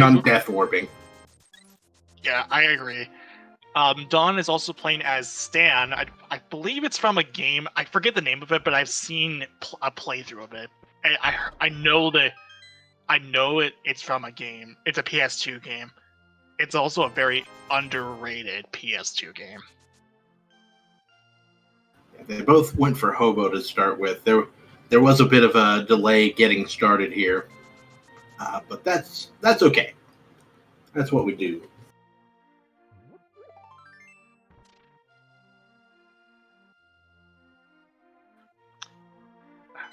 On death warping. Yeah, I agree. Dawn is also playing as Stan. I believe it's from a game. I forget the name of it, but I've seen a playthrough of it. I know that it's from a game. It's a PS2 game. It's also a very underrated PS2 game. Yeah, they both went for Hobo to start with. There was a bit of a delay getting started here, but that's okay. That's what we do.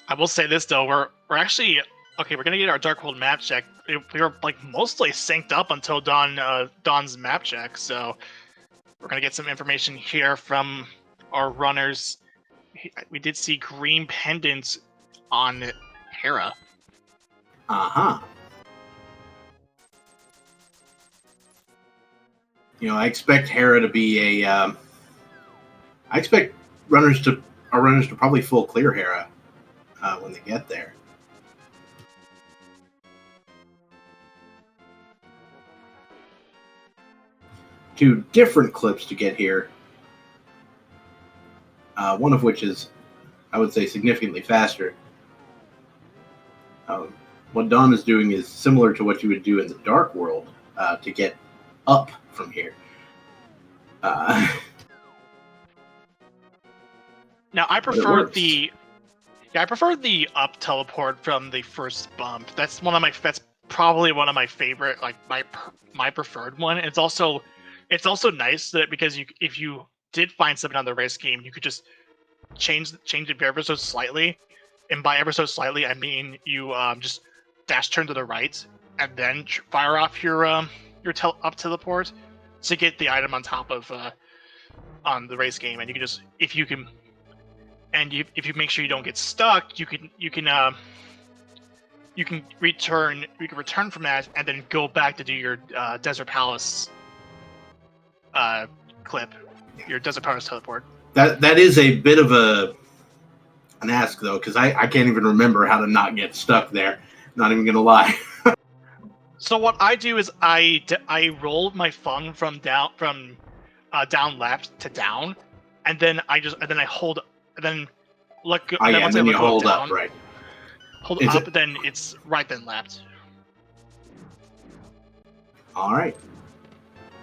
I will say this though, we're actually okay. We're gonna get our Dark World map check. We were like mostly synced up until Dawn's map check, so we're gonna get some information here from our runners. We did see green pendants on Hera. You know, I expect Hera to be a. I expect our runners to probably full clear Hera when they get there. Two different clips to get here. One of which is, I would say, significantly faster. What Dawn is doing is similar to what you would do in the Dark World to get up from here. Now I prefer the up teleport from the first bump. That's probably one of my favorite, like my preferred one. It's also nice that because if you did find something on the race game, you could just change it ever so slightly, and by ever so slightly I mean you just dash turn to the right and then fire off your up teleport to get the item on top of on the race game, and you can just if you make sure you don't get stuck, you can return from that and then go back to do your Desert Palace clip, your Desert Palace teleport. That is a bit of an ask though, because I can't even remember how to not get stuck there. Not even gonna lie. So what I do is I roll my thumb from down left to down, and then I hold, and then let go. Oh, then yeah, once and then I you hold down, up, right? Hold up, then it's right, then left. All right.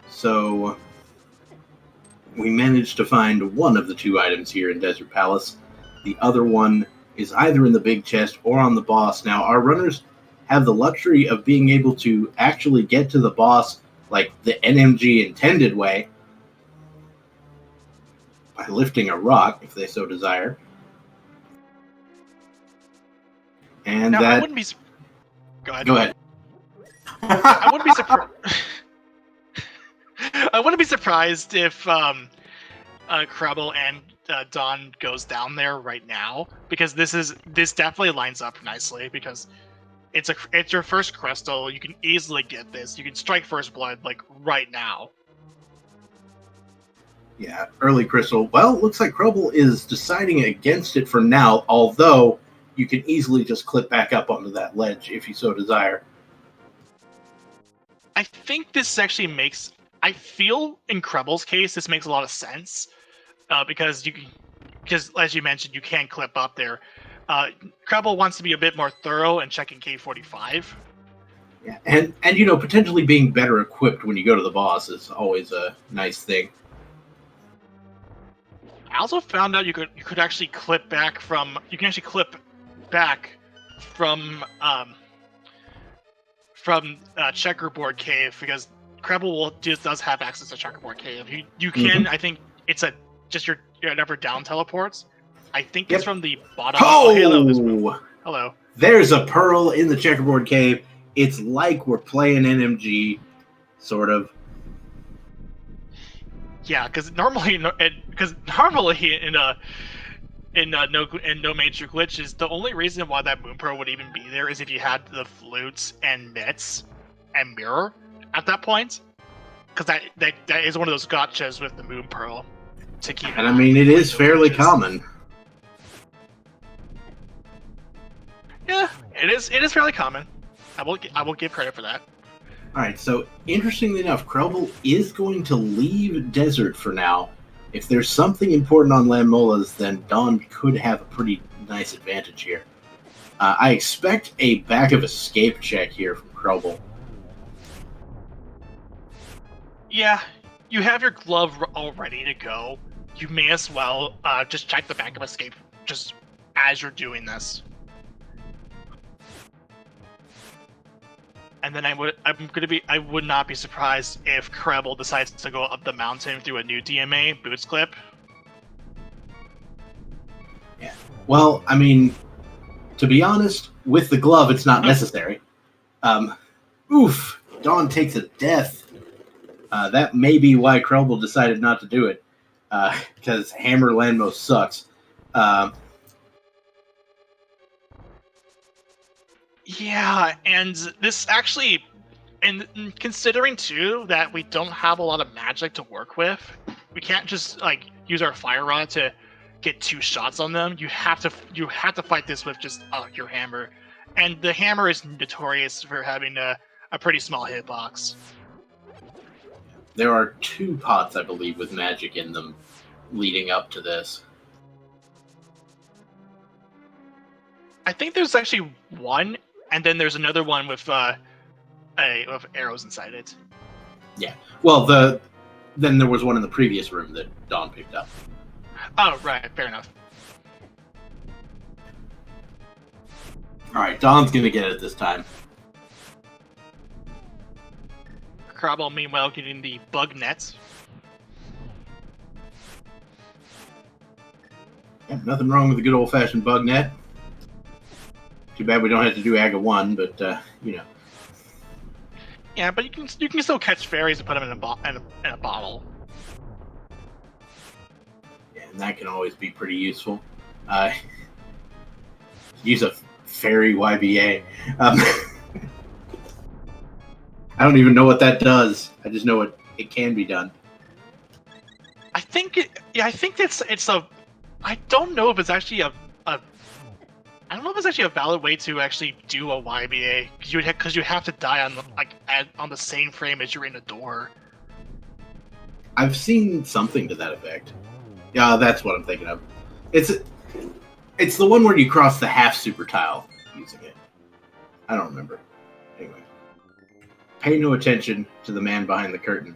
So we managed to find one of the two items here in Desert Palace. The other one is either in the big chest or on the boss. Now, our runners have the luxury of being able to actually get to the boss like the NMG intended way by lifting a rock, if they so desire. And now, that... I wouldn't be... Go ahead. I wouldn't be surprised... I wouldn't be surprised if krelbel and Dawn goes down there right now, because this definitely lines up nicely, because it's your first crystal. You can easily get this. You can strike first blood like right now. Yeah, early crystal. Well, looks like krelbel is deciding against it for now, although you can easily just clip back up onto that ledge if you so desire. I think this actually makes... I feel in krelbel's case, this makes a lot of sense, because as you mentioned, you can clip up there. krelbel wants to be a bit more thorough and checking K45. Yeah, and you know, potentially being better equipped when you go to the boss is always a nice thing. I also found out you could actually clip back from... You can actually clip back from Checkerboard Cave, because krelbel does have access to Checkerboard Cave. You can, I think it's just your never down teleports. I think it's from the bottom. Oh, hello. Hello. There's a pearl in the Checkerboard Cave. It's like we're playing NMG, sort of. Yeah, because normally in no major glitches, the only reason why that moon pearl would even be there is if you had the flutes and mitts and mirror at that point, because that is one of those gotchas with the moon pearl to keep. And I mean, it is fairly common. Yeah, it is fairly common. I will give credit for that. All right, so interestingly enough, krelbel is going to leave Desert for now. If there's something important on Lamola's, then Dawn could have a pretty nice advantage here. I expect a back of escape check here from krelbel. Yeah, you have your glove all ready to go. You may as well just check the back of escape just as you're doing this. And then I would not be surprised if krelbel decides to go up the mountain through a new DMA boots clip. Yeah. Well, I mean, to be honest, with the glove, it's not necessary. Oof! Dawn takes a death. That may be why krelbel decided not to do it, because Hammer Landmo sucks. Yeah, and this actually, and considering too that we don't have a lot of magic to work with, we can't just like use our fire rod to get 2 shots on them. You have to fight this with just your hammer, and the hammer is notorious for having a pretty small hitbox. There are 2 pots, I believe, with magic in them leading up to this. I think there's actually one, and then there's another one with arrows inside it. Yeah. Well, then there was one in the previous room that Dawn picked up. Oh, right. Fair enough. All right, Dawn's gonna get it this time. krelbel, meanwhile, getting the bug nets. Yeah, nothing wrong with the good old-fashioned bug net. Too bad we don't have to do AGA 1, but, you know. Yeah, but you can still catch fairies and put them in a bottle. Yeah, and that can always be pretty useful. Use a fairy YBA. I don't even know what that does. I just know it can be done. I think it's a... I don't know if it's actually I don't know if it's actually a valid way to actually do a YBA, because you have to die on the same frame as you're in a door. I've seen something to that effect. Yeah, that's what I'm thinking of. It's the one where you cross the half super tile using it. I don't remember. Anyway, pay no attention to the man behind the curtain.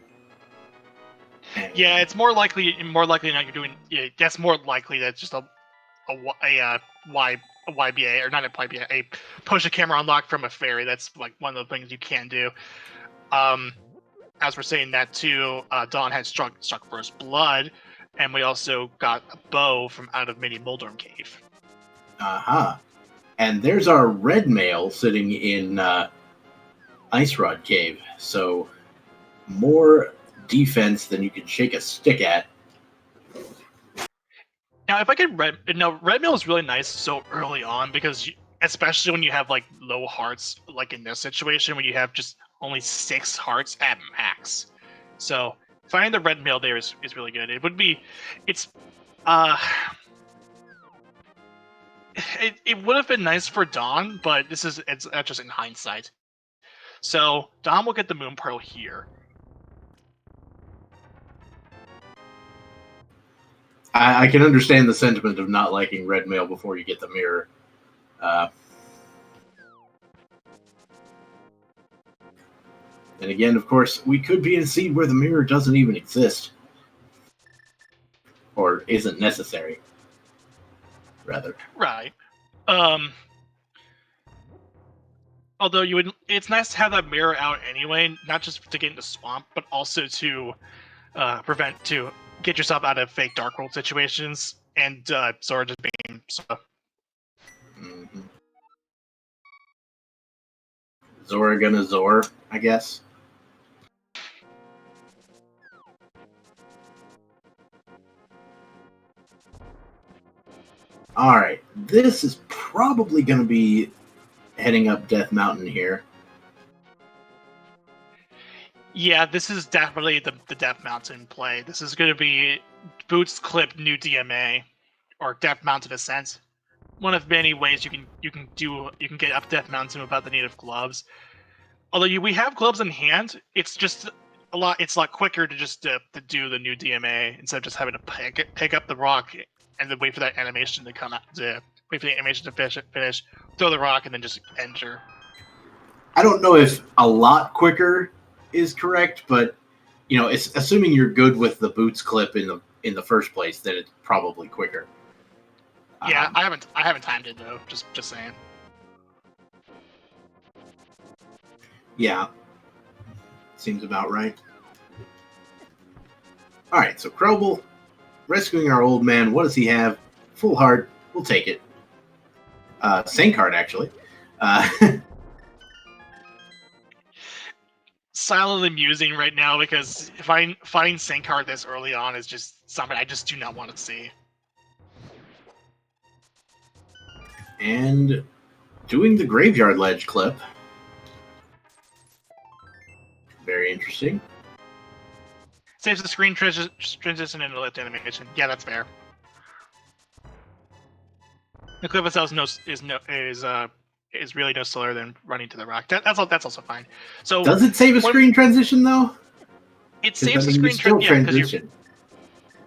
And yeah, it's more likely not you're doing. Yeah, that's more likely that's just a YBA, or not a YBA, a push a camera unlock from a fairy. That's like one of the things you can do. As we're saying that too, Dawn had struck first blood, and we also got a bow from out of Mini Moldorm Cave. Uh-huh. And there's our red male sitting in Ice Rod Cave. So more defense than you can shake a stick at. Now, if I get red mail is really nice so early on because especially when you have like low hearts, like in this situation when you have just only 6 hearts at max. So finding the red mail there is really good. It would be, it would have been nice for Dawn, but it's just in hindsight. So Dawn will get the Moon Pearl here. I can understand the sentiment of not liking red mail before you get the mirror. And again, of course, we could be in a seed where the mirror doesn't even exist. Or isn't necessary, rather. Right. Although it's nice to have that mirror out anyway, not just to get into swamp, but also to get yourself out of fake Dark World situations and Zora just being so. Mm-hmm. Zora gonna Zor, I guess. Alright, this is probably gonna be heading up Death Mountain here. Yeah, this is definitely the Death Mountain play. This is going to be Boots Clip New DMA or Death Mountain Ascent. One of many ways you can get up Death Mountain without the need of gloves. Although we have gloves in hand, it's just a lot quicker to just to do the new DMA instead of just having to pick up the rock and then wait for that animation to come out, to wait for the animation to finish, throw the rock, and then just enter. I don't know if a lot quicker is correct, but it's assuming you're good with the boots clip in the first place, then it's probably quicker. Yeah, I haven't timed it though. Just saying. Yeah, seems about right. All right, so krelbel rescuing our old man. What does he have? Full heart. We'll take it. Same card actually. Silently musing right now because finding Sankar this early on is just something I just do not want to see. And doing the graveyard ledge clip. Very interesting. Saves the screen transition into lift animation. Yeah, that's fair. The clip itself is really no slower than running to the rock. That's also fine. So does it save a screen transition though? It saves the screen transition.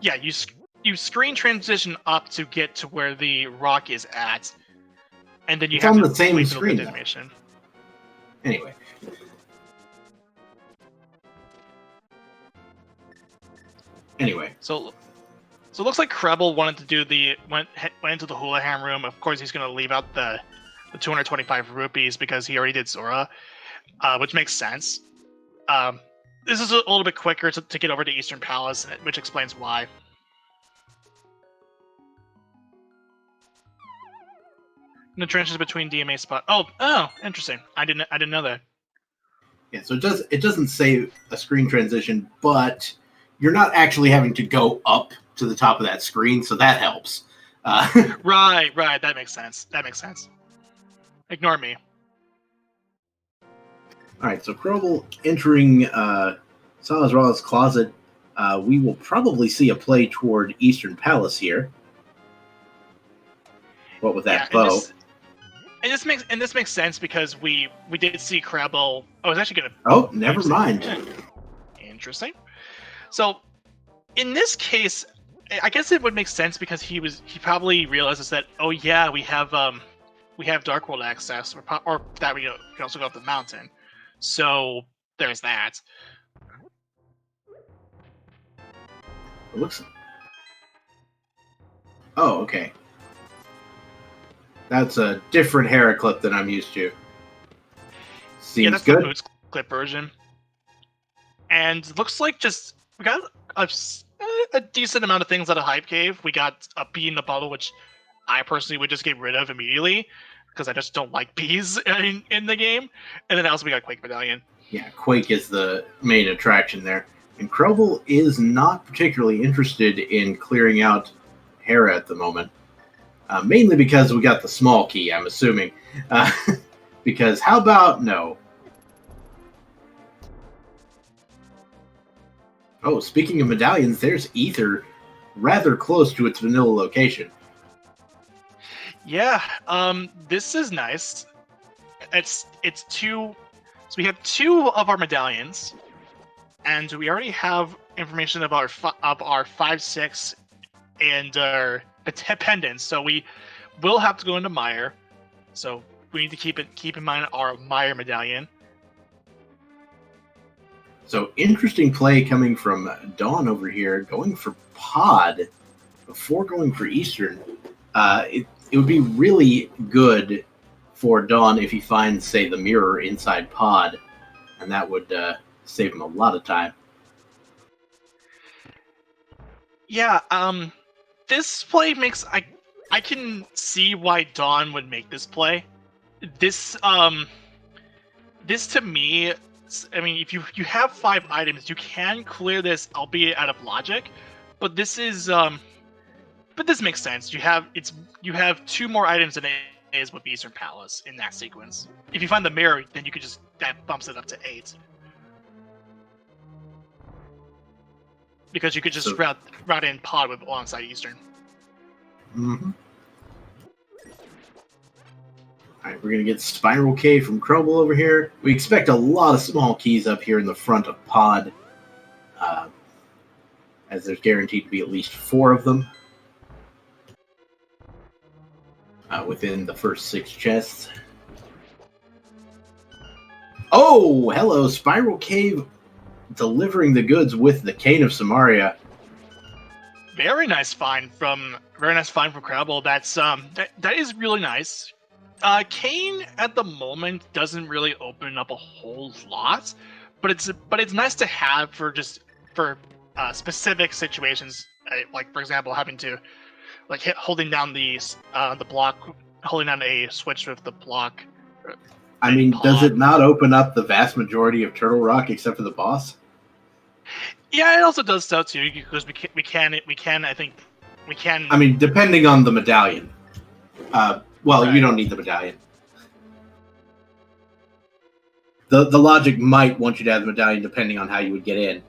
Yeah, you screen transition up to get to where the rock is at, and then you have on to the same wait screen. For the animation. Anyway. So it looks like krelbel wanted to do went into the Houlihan room. Of course, he's going to leave out the 225 rupees because he already did Zora, which makes sense. This is a little bit quicker to get over to Eastern Palace, which explains why. And the trenches between DMA spot. Oh, interesting. I didn't know that. Yeah, so it doesn't save a screen transition, but you're not actually having to go up to the top of that screen, so that helps. Right. That makes sense. Ignore me. All right, so krelbel entering Salazar's closet. We will probably see a play toward Eastern Palace here. What with that bow? And this makes sense because we did see krelbel. I was actually gonna. Oh, never mind. Interesting. So, in this case, I guess it would make sense because he probably realizes that we have Dark World access or that we can also go up the mountain. So there's that. It looks. Oh, okay. That's a different Hera clip than I'm used to. Seems that's good. The boots clip version. And looks like just we got a decent amount of things out of Hype Cave. We got a bee in the bottle, which I personally would just get rid of immediately because I just don't like bees in the game. And then also we got Quake Medallion. Yeah, Quake is the main attraction there. And krelbel is not particularly interested in clearing out Hera at the moment. Mainly because we got the small key, I'm assuming. Because how about no? Oh, speaking of medallions, there's Ether rather close to its vanilla location. Yeah, this is nice. It's two. So we have 2 of our medallions, and we already have information of our 5-6 and our pendants. So we will have to go into Mire. So we need to keep in mind our Mire medallion. So interesting play coming from Dawn over here, going for Pod before going for Eastern. It would be really good for Dawn if he finds, say, the mirror inside Pod, and that would save him a lot of time. Yeah, this play makes I can see why Dawn would make this play. This to me, I mean, if you have 5 items, you can clear this, albeit out of logic. But this is but this makes sense. You have 2 more items than it is with Eastern Palace in that sequence. If you find the mirror, then you could just that bumps it up to 8. Because you could just route in Pod with alongside Eastern. Mm-hmm. Alright, we're going to get Spiral K from krelbel over here. We expect a lot of small keys up here in the front of Pod, as there's guaranteed to be at least 4 of them within the first 6 chests. Oh, hello, Spiral Cave delivering the goods with the Cane of Samaria. Very nice find from krelbel. That's that is really nice. Kane at the moment doesn't really open up a whole lot, but it's nice to have for specific situations, like for example having to holding down the block, holding down a switch with the block. I mean, does it not open up the vast majority of Turtle Rock except for the boss? Yeah, it also does so too, because we can. I mean, depending on the medallion. Well, right. You don't need the medallion. The logic might want you to have the medallion depending on how you would get in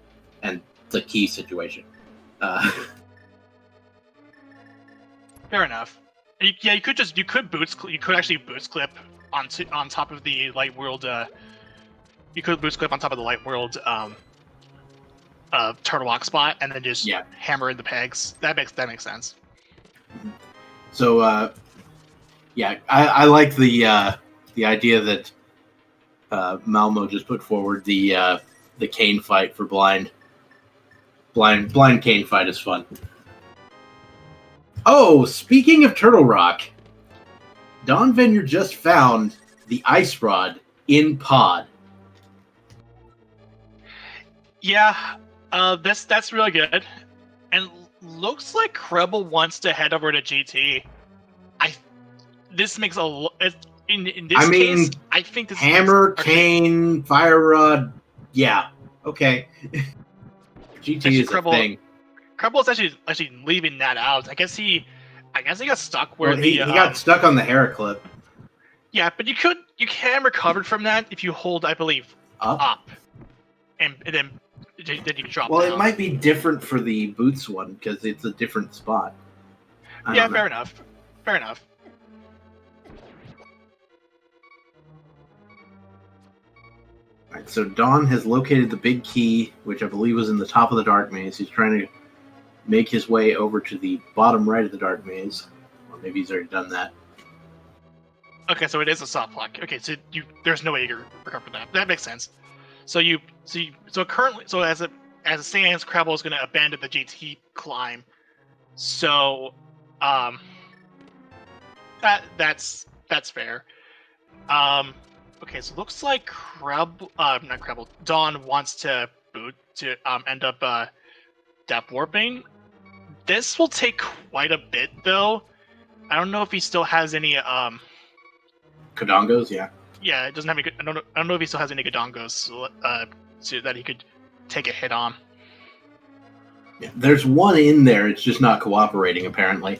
and the key situation. Fair enough. Yeah, you could actually boots clip on top of the Light World. You could boots clip on top of the Light World Turtle Rock spot, and then just hammer in the pegs. That makes sense. So, I like the idea that Malmo just put forward. The cane fight for blind cane fight is fun. Oh, speaking of Turtle Rock, Dawnvenure just found the ice rod in Pod. Yeah, that's really good, and looks like krelbel wants to head over to GT. This makes in this case. I think this hammer, cane, fire rod. Yeah, okay. GT is a thing. krelbel is actually leaving that out. I guess he got stuck where he got stuck on the Hera clip. Yeah, but you can recover from that if you hold, I believe, up, and then you drop. Well, down. It might be different for the boots one because it's a different spot. Fair enough. Fair enough. Alright, so Dawn has located the big key, which I believe was in the top of the dark maze. He's trying to make his way over to the bottom right of the dark maze. Or maybe he's already done that. Okay, so it is a soft lock. Okay, so there's no way you can recover that. That makes sense. So currently, as it stands, krelbel is going to abandon the GT climb. So, That's fair. Okay, so it looks like not Krelbel, Dawn wants to boot to end up depth warping. This will take quite a bit though. I don't know if he still has any Kodongos, yeah. Yeah, it doesn't have any. I don't know if he still has any Kodongos so that he could take a hit on. Yeah, there's one in there. It's just not cooperating apparently.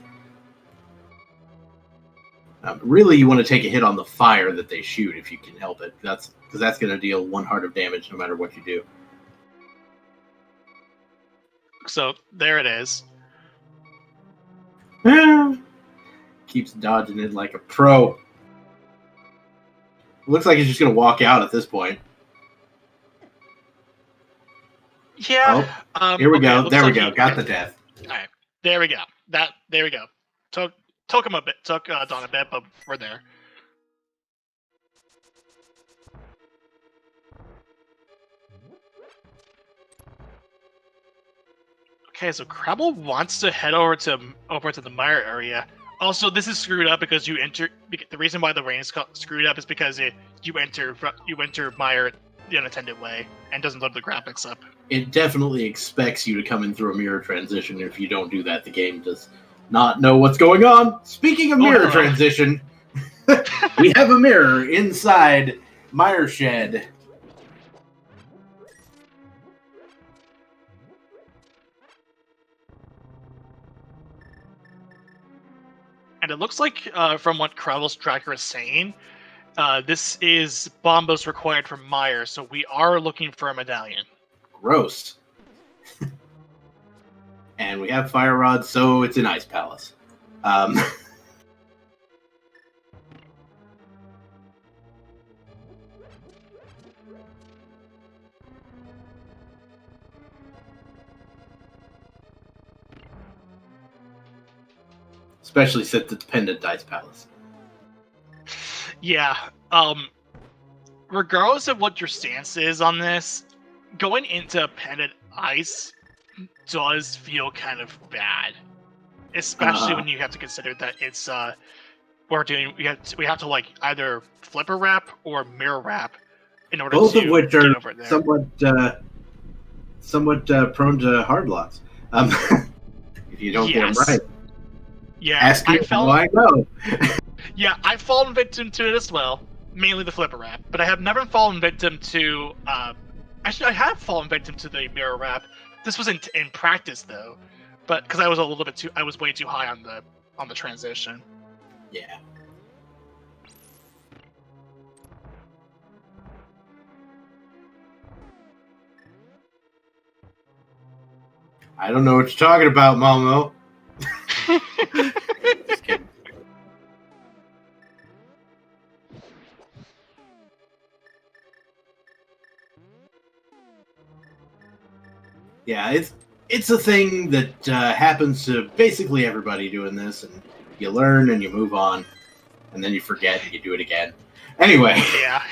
Really, you want to take a hit on the fire that they shoot if you can help it. That's because that's going to deal 1 heart of damage no matter what you do. So there it is. Keeps dodging it like a pro. Looks like he's just going to walk out at this point. Yeah. Oh, here we go. There we go. Got the death. All right. There we go. There we go. Took him a bit. Took Dawn a bit, but we're there. Okay, so Krelbel wants to head over to the Mire area. Also, this is screwed up because you enter. The reason why the rain is screwed up is because you enter Mire the unattended way and doesn't load the graphics up. It definitely expects you to come in through a mirror transition. If you don't do that, the game does not know what's going on. Speaking of mirror transition, we have a mirror inside Mire Shed. And it looks like, from what Krelbel's tracker is saying, this is Bombos required for Mire, so we are looking for a medallion. Gross. And we have Fire Rod, so it's an Ice Palace. Especially since it's Pendant Ice Palace. Yeah. Regardless of what your stance is on this, going into Pendant Ice does feel kind of bad, especially when you have to consider that it's we have to like either flipper wrap or mirror wrap in order both to of which get are over there. somewhat prone to hard lots. If you don't get them right. Yeah, ask me how I know. Yeah, I've fallen victim to it as well, mainly the flipper wrap, but I have never fallen victim to actually I have fallen victim to the mirror wrap. This was in practice though, but because I was way too high on the transition. Yeah. I don't know what you're talking about, Momo. Just kidding. Yeah, it's a thing that happens to basically everybody doing this, and you learn and you move on, and then you forget and you do it again. Anyway. Yeah.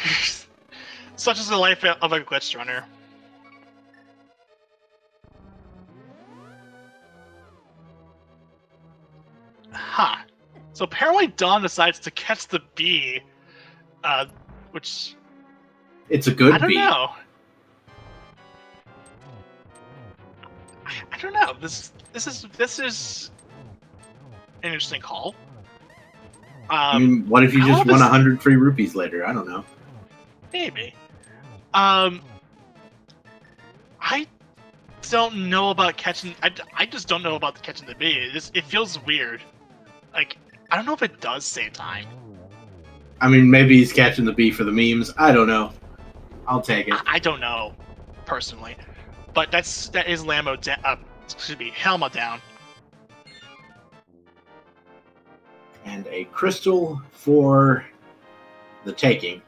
Such is the life of a glitch runner. Huh. So apparently Dawn decides to catch the bee, which... It's a good bee. I don't know. I don't know. This is an interesting call. I mean, what if you just won 100 free rupees later? I don't know. Maybe. I don't know about catching. I just don't know about catching the bee. It feels weird. Like, I don't know if it does save time. I mean, maybe he's catching the bee for the memes. I don't know. I'll take it. I don't know, personally. But that is Helma down. And a crystal for the taking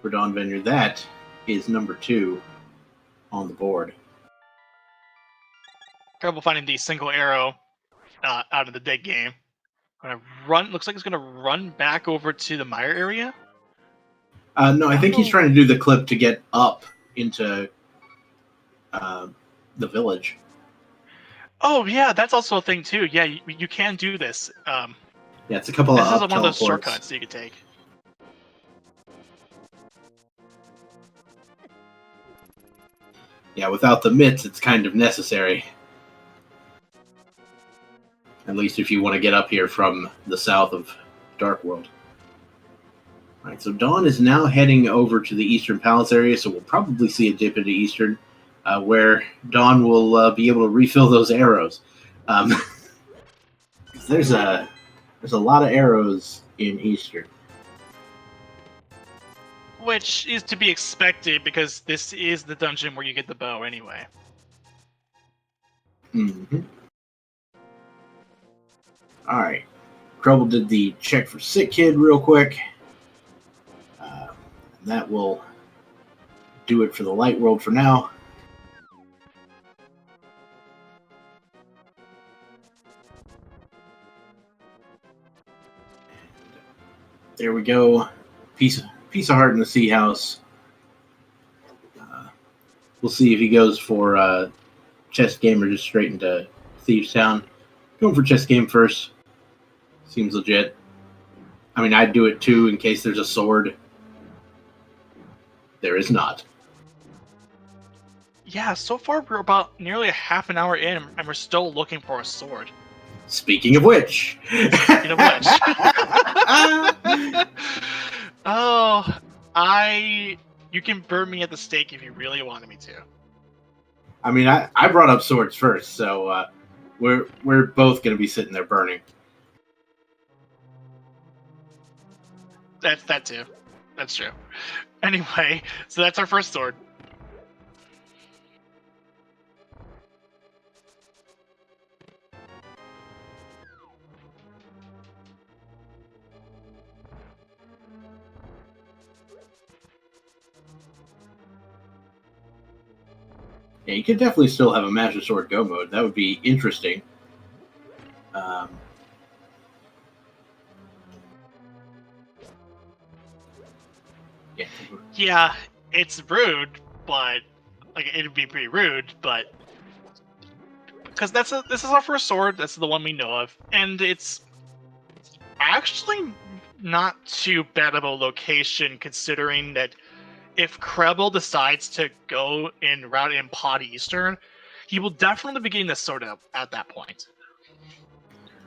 for Dawnvenure. That is number 2 on the board. Trouble finding the single arrow out of the dead game. Gonna run. Looks like it's gonna run back over to the Mire area. No, I think he's trying to do the clip to get up into the village. Oh yeah, that's also a thing too. Yeah, you can do this. Yeah, it's a couple This of is up one of those teleports. shortcuts you could take. Yeah, without the mitts, it's kind of necessary. At least if you want to get up here from the south of Dark World. Alright, so Dawn is now heading over to the Eastern Palace area, so we'll probably see a dip into Eastern, where Dawn will be able to refill those arrows. There's a lot of arrows in Eastern. Which is to be expected, because this is the dungeon where you get the bow anyway. Mm-hmm. Alright. Krelbel did the check for Sick Kid real quick. That will do it for the Light World for now. There we go. Piece of heart in the Sea House. We'll see if he goes for chest game or just straight into Thieves Town. Going for chest game first. Seems legit. I mean, I'd do it too in case there's a sword. There is not. Yeah, so far we're about nearly a half an hour in, and we're still looking for a sword. Speaking of which. Speaking of which. You can burn me at the stake if you really wanted me to. I mean, I brought up swords first, so we're both going to be sitting there burning. That too. That's true. Anyway, so that's our first sword. Yeah, you could definitely still have a Master Sword Go mode. That would be interesting. Yeah, it's rude, but it'd be pretty rude, but because this is our first sword. That's the one we know of, and it's actually not too bad of a location considering that if Krebel decides to go in route in Pod Eastern, he will definitely be getting the sword up at that point.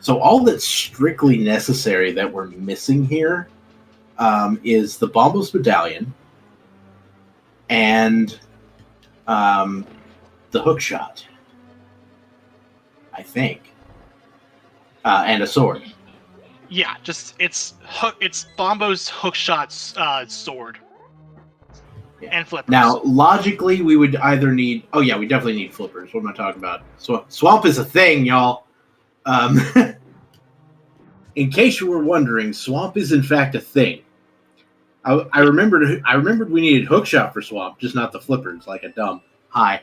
So all that's strictly necessary that we're missing here is the Bombos Medallion and the hook shot, I think, and a sword. Yeah, just it's Bombo's hookshot sword. Yeah. And flippers. Now, logically, we would either need... Oh, yeah, we definitely need flippers. What am I talking about? Swamp is a thing, y'all. In case you were wondering, Swamp is, in fact, a thing. I remembered we needed hookshot for Swamp, just not the flippers, like a dumb. Hi.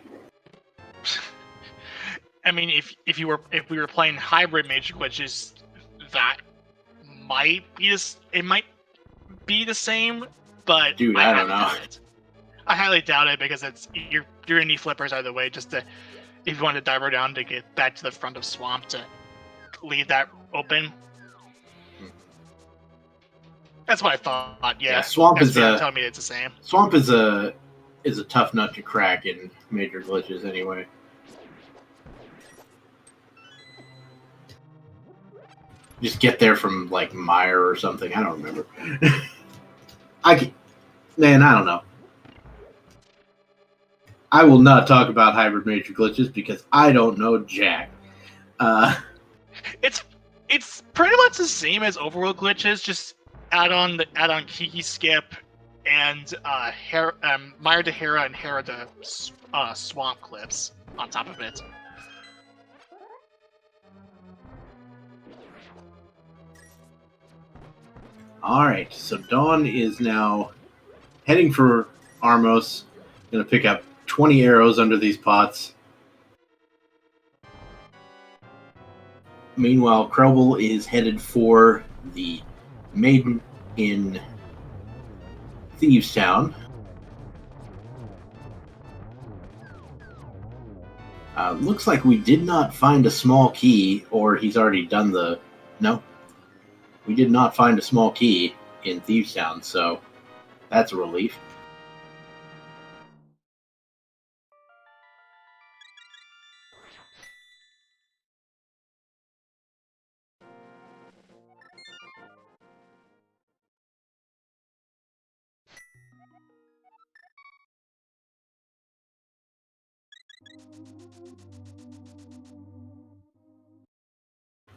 I mean, if we were playing hybrid Major Glitches, that might be it might be the same, but dude, I don't know. I highly doubt it because you're gonna need flippers either way. Just to, if you want to dive her down to get back to the front of Swamp to leave that open. That's what I thought. Yeah, Swamp is telling me it's the same. Swamp is a tough nut to crack in Major Glitches anyway. Just get there from like Meyer or something. I don't remember. I don't know. I will not talk about hybrid Major Glitches because I don't know jack. It's pretty much the same as Overworld Glitches, just add on Kiki Skip and Meyer to Hera and Hera to Swamp clips on top of it. Alright, so Dawn is now heading for Armos. Gonna pick up 20 arrows under these pots. Meanwhile, Krelbel is headed for the Maiden in Thieves Town. Looks like we did not find a small key, or he's already done the... No? we did not find a small key in Thieves Town, so that's a relief.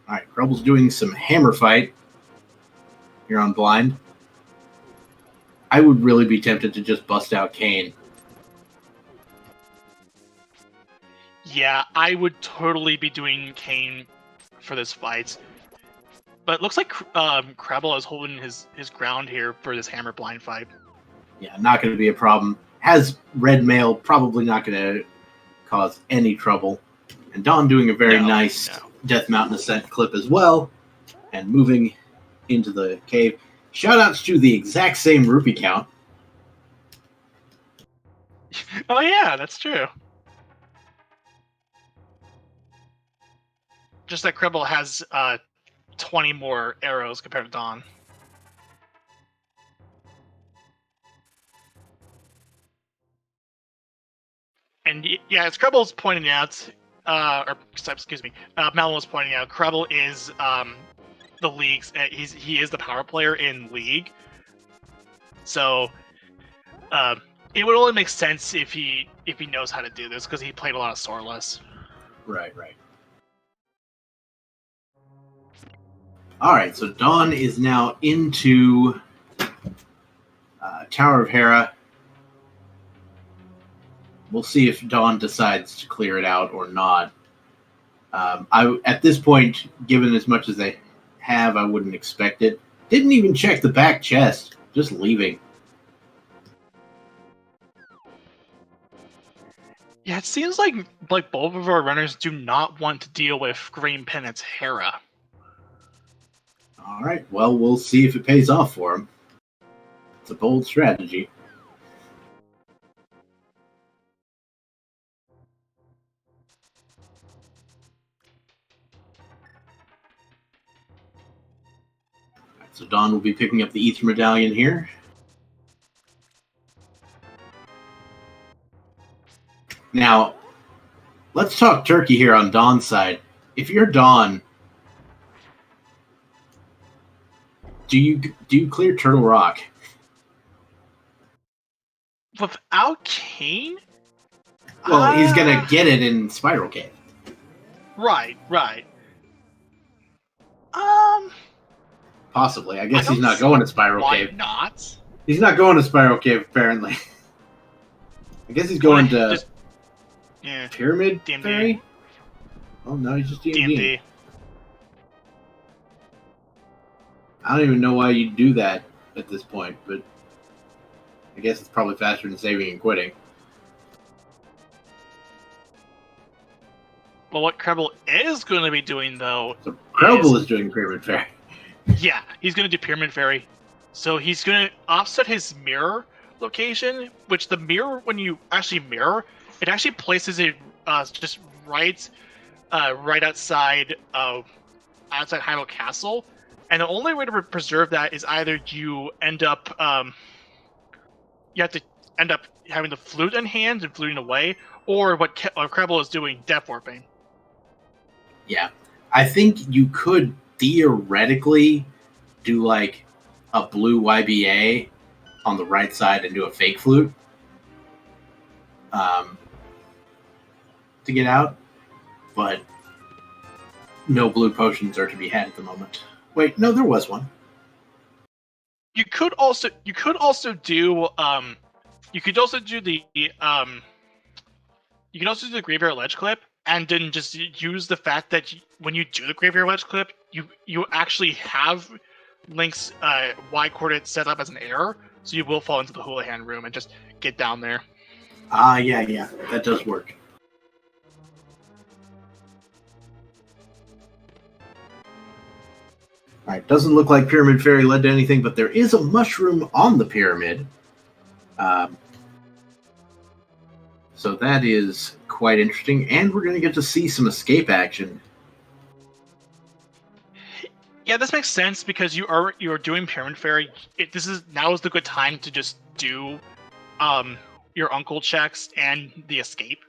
Alright, Krelbel's doing some hammer fight here on blind. I would really be tempted to just bust out Kane. Yeah, I would totally be doing Kane for this fight. But it looks like krelbel is holding his ground here for this hammer blind fight. Yeah, not going to be a problem. Has red mail, probably not going to cause any trouble. And Dawn doing a very nice Death Mountain Ascent clip as well. And moving into the cave. Shoutouts to the exact same rupee count. Oh yeah, that's true. Just that krelbel has 20 more arrows compared to Dawn. And yeah, as krelbel's pointing out, Melon was pointing out, krelbel is the league's. He is the power player in League. So it would only make sense if he knows how to do this, because he played a lot of Soreless. Right. Alright, so Dawn is now into Tower of Hera. We'll see if Dawn decides to clear it out or not. At this point, given as much as they have, I wouldn't expect it. Didn't even check the back chest, just leaving. Yeah, it seems like both of our runners do not want to deal with Green Pennant's Hera. All right, well, we'll see if it pays off for him. It's a bold strategy. Right, so Dawn will be picking up the Ether Medallion here. Now, let's talk turkey here on Dawn's side. If you're Dawn, do you clear Turtle Rock? Without Kane? Well, he's gonna get it in Spiral Cave. Right. Possibly. I guess he's not going to Spiral Cave. Why not? He's not going to Spiral Cave, apparently. I guess he's going to Pyramid DMD. Ferry? Oh, no, he's just DMD. I don't even know why you'd do that at this point, but I guess it's probably faster than saving and quitting. Well, what krelbel is going to be doing, though... So krelbel is doing Pyramid Ferry. Yeah, he's going to do Pyramid Ferry. So he's going to offset his mirror location, which the mirror, when you actually mirror, it actually places it just right outside Hyrule Castle. And the only way to preserve that is either you end up... you have to end up having the flute in hand and fluting away, or what krelbel is doing, death warping. Yeah. I think you could theoretically do like a blue YBA on the right side and do a fake flute to get out, but no blue potions are to be had at the moment. Wait, no, there was one. You could also do the Graveyard Ledge clip, and then just use the fact that when you do the Graveyard Ledge clip, you actually have Link's Y coordinate set up as an error, so you will fall into the Houlihan room and just get down there. Yeah, that does work. Alright, doesn't look like Pyramid Fairy led to anything, but there is a mushroom on the pyramid. So that is quite interesting, and we're going to get to see some escape action. Yeah, this makes sense because you're doing Pyramid Fairy. Now is the good time to just do your uncle checks and the escape.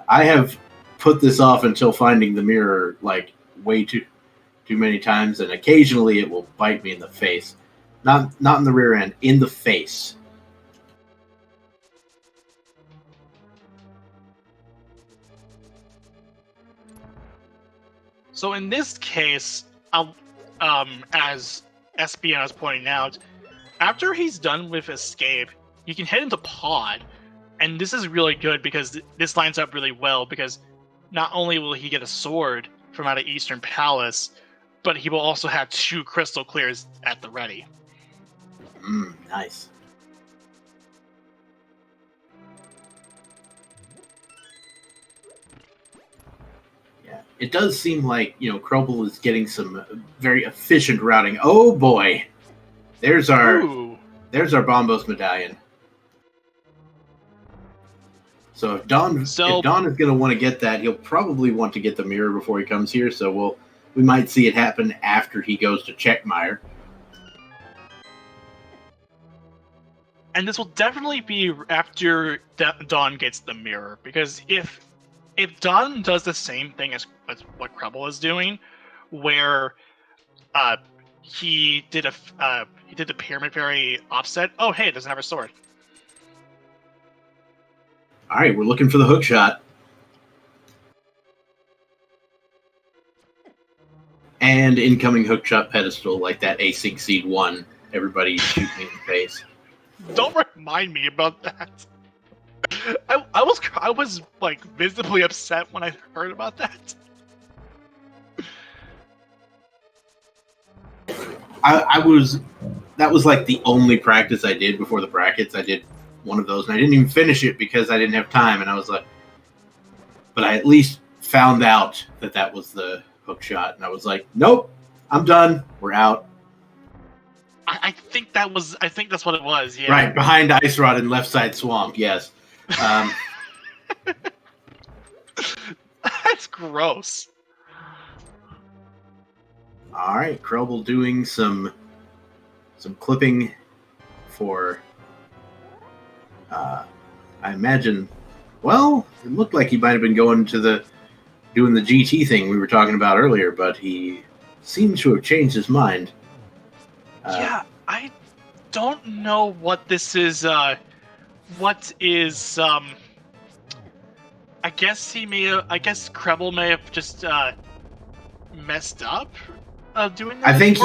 I have put this off until finding the mirror like way too many times, and occasionally it will bite me in the face. Not in the rear end, in the face. So in this case, as SBN was pointing out, after he's done with escape, you can head into pod, and this is really good because this lines up really well because not only will he get a sword from out of Eastern Palace, but he will also have 2 crystal clears at the ready. Nice. Yeah, it does seem like, krelbel is getting some very efficient routing. Oh boy, there's our Bombos medallion. So if Dawn is going to want to get that, he'll probably want to get the mirror before he comes here. So we might see it happen after he goes to Checkmire. And this will definitely be after Dawn gets the mirror, because if Dawn does the same thing as what krelbel is doing, where he did the Pyramid Fairy offset. Oh, hey, it doesn't have a sword. All right, we're looking for the hook shot. And incoming hook shot pedestal, like that async seed 1. Everybody shoot me in the face. Don't remind me about that. I was like visibly upset when I heard about that. That was like the only practice I did before the brackets. I did one of those, and I didn't even finish it because I didn't have time, and I was like, but I at least found out that was the hook shot, and I was like, nope, I'm done. We're out. I think that's what it was. Yeah. Right behind Ice Rod and left side swamp. Yes. That's gross. All right, krelbel doing some clipping for. I imagine. Well, it looked like he might have been going to doing the GT thing we were talking about earlier, but he seems to have changed his mind. Yeah, I don't know what this is. What is I guess krelbel may have just messed up doing that. I think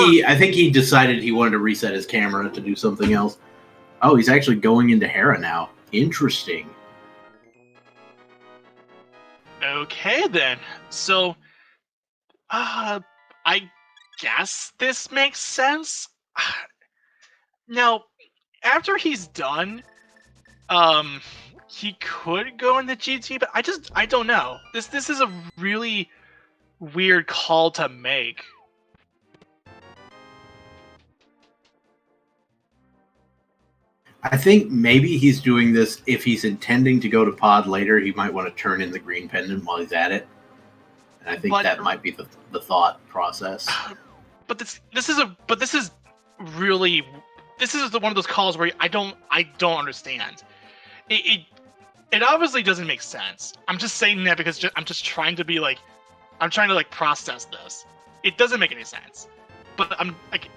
he decided he wanted to reset his camera to do something else. Oh, he's actually going into Hera now. Interesting. Okay then. So I guess this makes sense. Now, after he's done, he could go in the GT, but I don't know. This is a really weird call to make. I think maybe he's doing this if he's intending to go to pod later. He might want to turn in the green pendant while he's at it. And I think that might be the thought process. But this is really one of those calls where I don't understand. It obviously doesn't make sense. I'm just saying that because I'm just trying to be like, I'm trying to like process this. It doesn't make any sense. But I'm like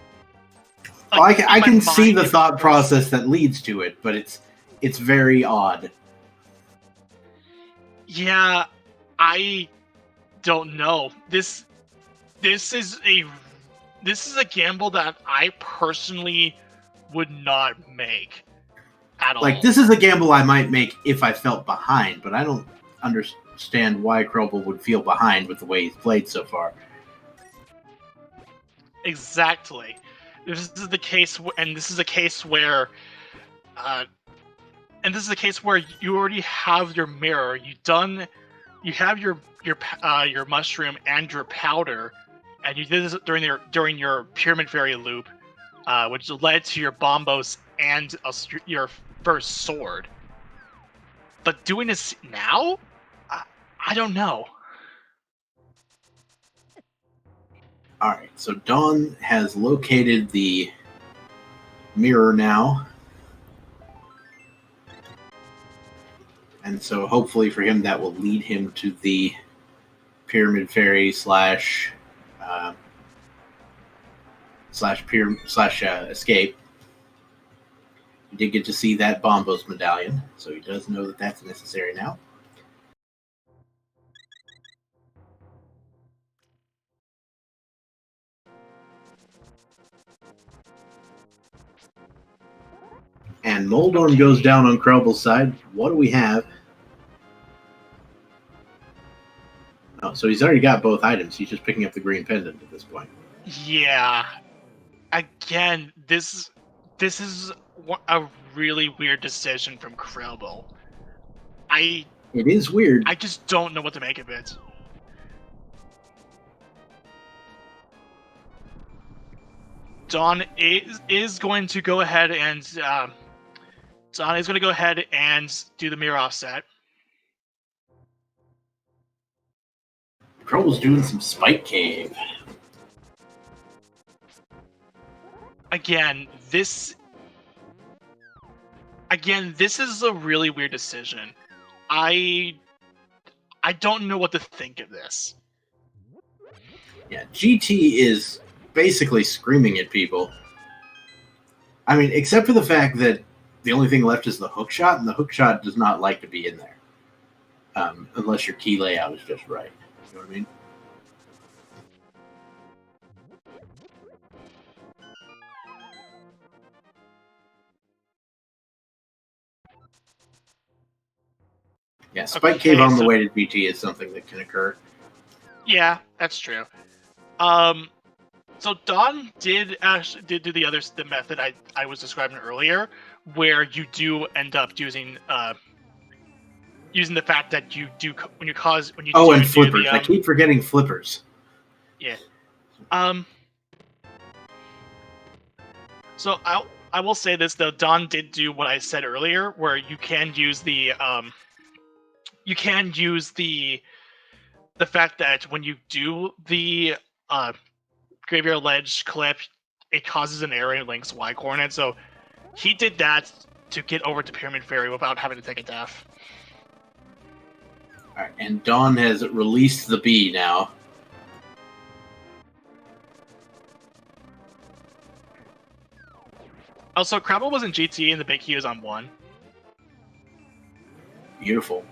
I can see the thought process that leads to it, but it's very odd. Yeah, I don't know. This is a gamble that I personally would not make at all. Like, this is a gamble I might make if I felt behind, but I don't understand why krelbel would feel behind with the way he's played so far. Exactly. This is the case, and this is a case where, you already have your mirror. You have your mushroom and your powder, and you did this during your Pyramid Fairy loop, which led to your bombos and your first sword. But doing this now, I don't know. Alright, so Dawn has located the mirror now. And so hopefully for him that will lead him to the Pyramid Fairy slash escape. He did get to see that Bombos medallion, so he does know that that's necessary now. And Moldorm goes down on Krelbel's side. What do we have? Oh, so he's already got both items. He's just picking up the green pendant at this point. Yeah. Again, this is a really weird decision from Krelbel. It is weird. I just don't know what to make of it. Dawn is going to go ahead and do the mirror offset. Krelbel's doing some Spike Cave. Again, this is a really weird decision. I don't know what to think of this. Yeah, GT is basically screaming at people. I mean, except for the fact that the only thing left is the hookshot, and the hookshot does not like to be in there. Unless your key layout is just right. You know what I mean? Yeah, Spike Cave on the way to GT is something that can occur. Yeah, that's true. So Dawn did do the method I was describing earlier, where you do end up using the fact that you do when you and flippers. I keep forgetting flippers. Yeah. So I will say this though, Dawn did do what I said earlier, where you can use the fact that when you do the Graveyard Ledge clip, it causes an error in Link's Y coordinate. So he did that to get over to Pyramid Fairy without having to take a death. All right, and Dawn has released the bee now. Also, Krabble was in GT and the big key was on 1. Beautiful.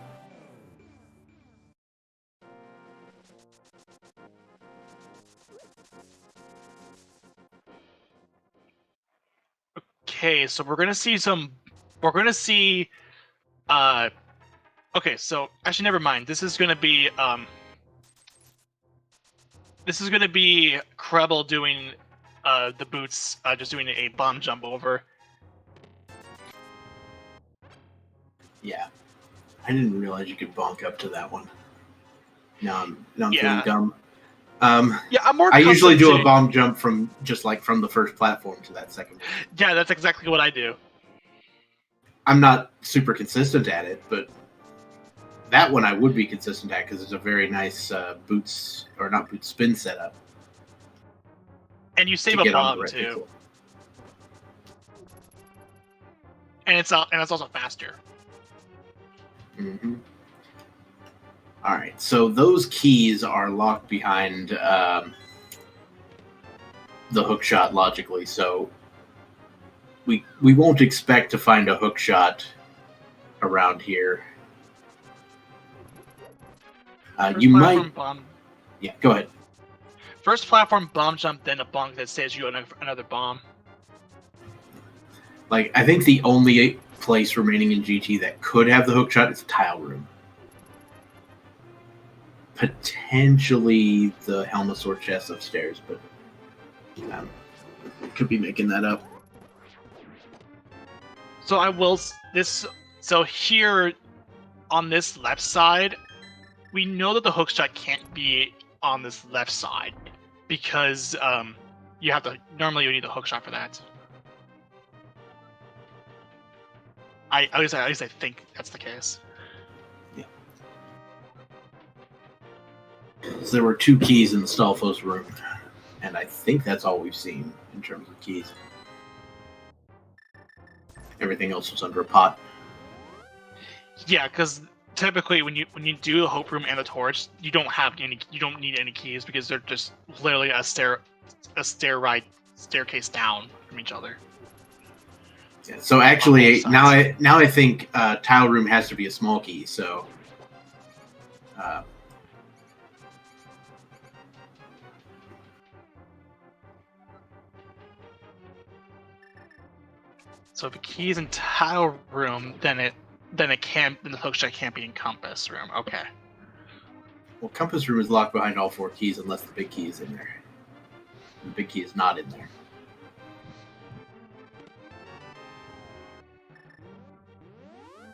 Okay, so we're gonna see okay, so actually never mind. This is gonna be Krabble doing the boots, just doing a bomb jump over. Yeah. I didn't realize you could bonk up to that one. Now I'm feeling dumb. Yeah, I'm more. I usually do a bomb jump from the first platform to that second one. Yeah, that's exactly what I do. I'm not super consistent at it, but that one I would be consistent at because it's a very nice spin setup. And you save a bomb too. Pixel. And it's also faster. Mm-hmm. All right, so those keys are locked behind the hookshot logically, so we won't expect to find a hookshot around here. You might. Yeah, go ahead. First platform bomb jump, then a bonk that saves you another bomb. Like, I think the only place remaining in GT that could have the hookshot is Tile Room. Potentially the Helmasaur chest upstairs, but could be making that up. So here on this left side, we know that the hookshot can't be on this left side because you need the hookshot for that. At least I think that's the case. Yeah. So there were 2 keys in the Stalfos room, and And I think that's all we've seen in terms of keys. Everything else was under a pot. Yeah, because typically when you do a hope room and a torch, you don't need any keys because they're just literally a staircase down from each other. Yeah, so actually, now I think tile room has to be a small key. So. So if a key is in tile room, then the hookshot can't be in compass room. Okay. Well, compass room is locked behind all 4 keys unless the big key is in there. The big key is not in there.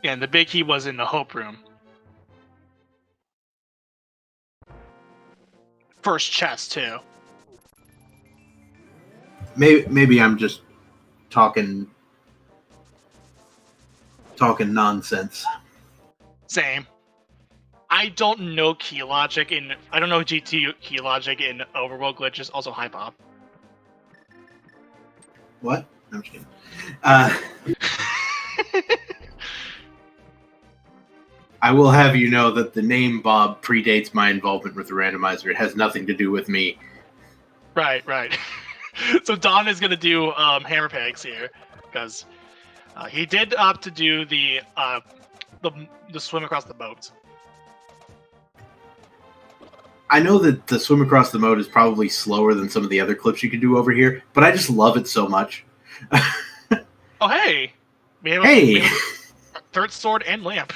Yeah, and the big key was in the hope room. First chest too. Maybe I'm just talking nonsense. Same. I don't know key logic I don't know GT key logic in Overworld Glitches. Also, hi Bob. What? I'm just kidding. I will have you know that the name Bob predates my involvement with the randomizer. It has nothing to do with me. Right. So Don is gonna do hammer pegs here because he did opt to do the swim across the boat. I know that the swim across the moat is probably slower than some of the other clips you could do over here, but I just love it so much. Oh, hey! We have a third sword and lamp.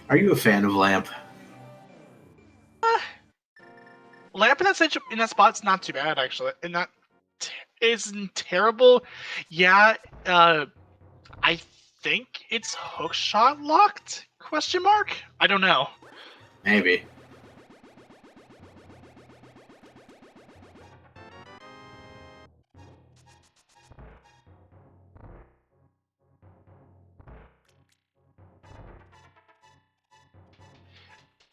Are you a fan of lamp? Lamp in that spot's not too bad, actually. And that isn't terrible. Yeah, I think it's hookshot locked? Question mark? I don't know. Maybe.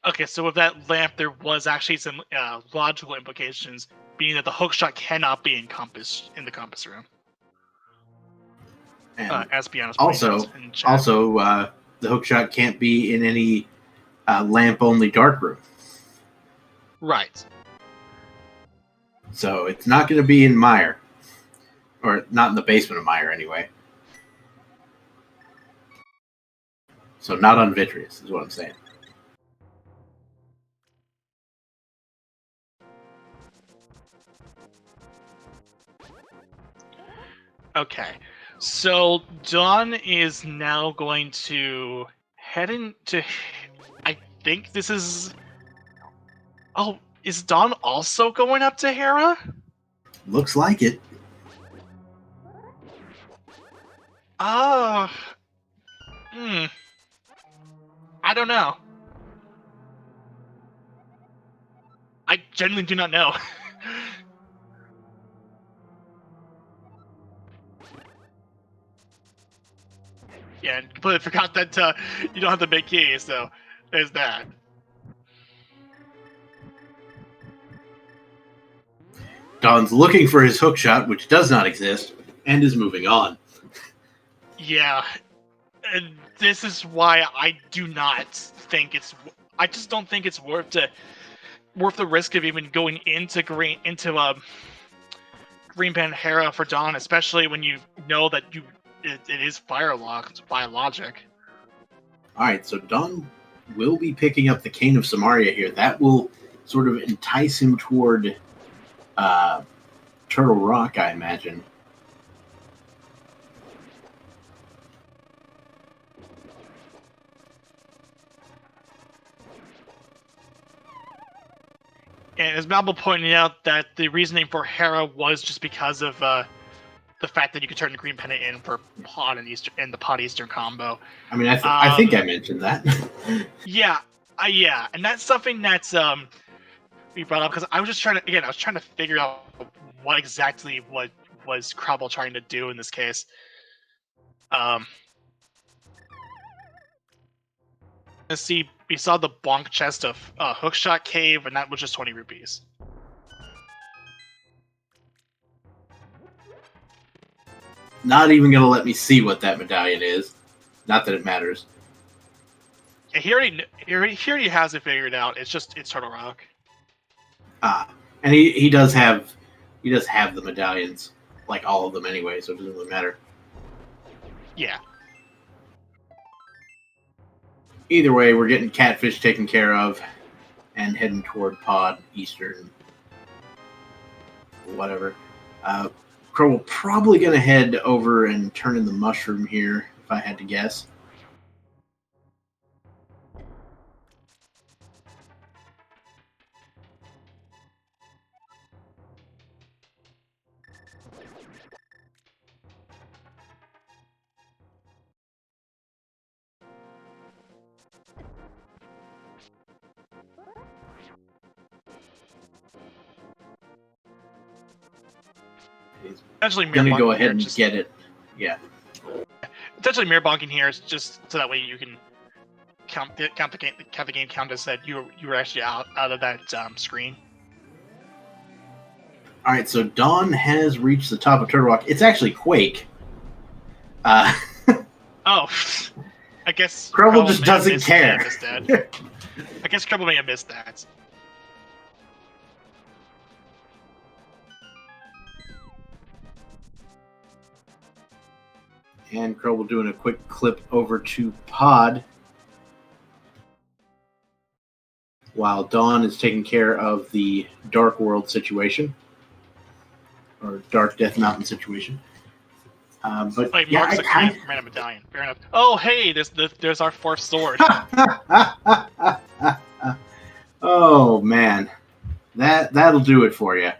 Okay, so with that lamp, there was actually some logical implications, being that the hookshot cannot be in the compass room. As Biana's also, the hookshot can't be in any lamp-only dark room. Right. So it's not going to be in Mire. Or not in the basement of Mire, anyway. So not on Vitreous, is what I'm saying. Okay. So Dawn is now going to head into... I think this is... Oh, is Dawn also going up to Hera? Looks like it. I don't know. I genuinely do not know. Yeah, and completely forgot that you don't have the big key, so there's that. Dawn's looking for his hookshot, which does not exist, and is moving on. Yeah, and this is why I do not think it's... I just don't think it's worth the risk of even going into Green Pantera for Dawn, especially when you know that it is fire locked by logic. Alright, so Dawn will be picking up the Cane of Samaria here. That will sort of entice him toward Turtle Rock, I imagine. And as Malbo pointed out, that the reasoning for Hera was just because of the fact that you could turn the green pennant in for pot and the pot Eastern combo. I mean, I think I mentioned that. Yeah, and that's something that's we brought up because I was trying to figure out what exactly was krelbel trying to do in this case. see, we saw the bonk chest of Hookshot Cave, and that was just 20 rupees. Not even gonna let me see what that medallion is. Not that it matters. Yeah, he already has it figured out. It's Turtle Rock. And he does have the medallions, like all of them anyway, so it doesn't really matter. Yeah. Either way, we're getting Catfish taken care of and heading toward Pod Eastern. Whatever. Crow will probably gonna head over and turn in the mushroom here, if I had to guess. Essentially, gonna go ahead and get it. Yeah. Essentially, mirror bonking here is just so that way you can count the game count as that you were actually out of that screen. All right, so Dawn has reached the top of Turtle Rock. It's actually Quake. Oh, I guess krelbel just doesn't care. I guess krelbel may have missed that. And krelbel doing a quick clip over to Pod, while Dawn is taking care of the Dark World situation, or Dark Death Mountain situation. But Wait, yeah, Mark's a random medallion. Fair enough. Oh, hey, there's our fourth sword. Oh man, that'll do it for you.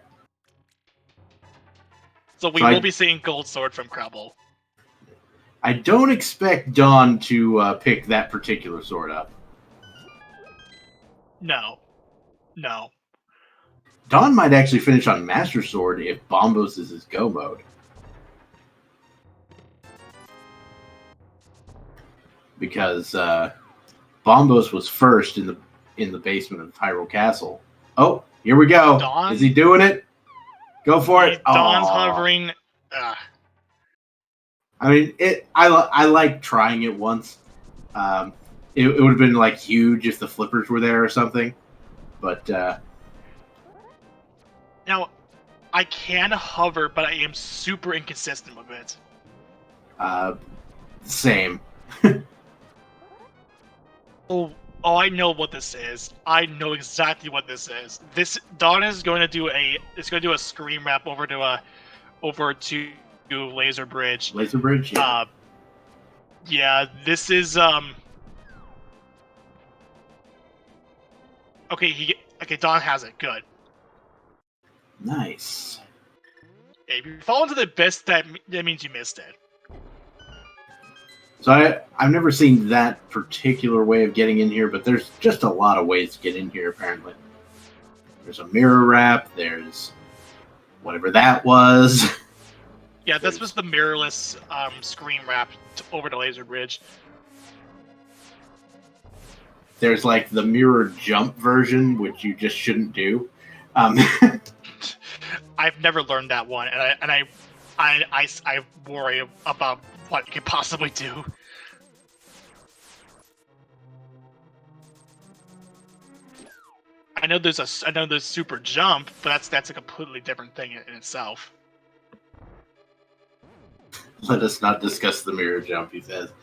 So we will be seeing gold sword from krelbel. I don't expect Dawn to pick that particular sword up. No. Dawn might actually finish on Master Sword if Bombos is his go mode. Because Bombos was first in the basement of Hyrule Castle. Oh, here we go. Dawn? Is he doing it? Go for it. Dawn's hovering. I mean, I like trying it once. It would have been like huge if the flippers were there or something, but now I can hover, but I am super inconsistent with it. Same. Oh, I know what this is. I know exactly what this is. This Dawn is going to do a screen wrap over to Laser Bridge. Laser Bridge. Yeah. Yeah. This is Okay. Dawn has it. Good. Nice. If you fall into the abyss, that means you missed it. So I've never seen that particular way of getting in here, but there's just a lot of ways to get in here, apparently. There's a mirror wrap, there's whatever that was. Yeah, this was the mirrorless screen wrap over the Laser Bridge. There's like the mirror jump version, which you just shouldn't do. I've never learned that one, and I worry about what you could possibly do. I know there's super jump, but that's a completely different thing in itself. Let us not discuss the mirror jump, he says.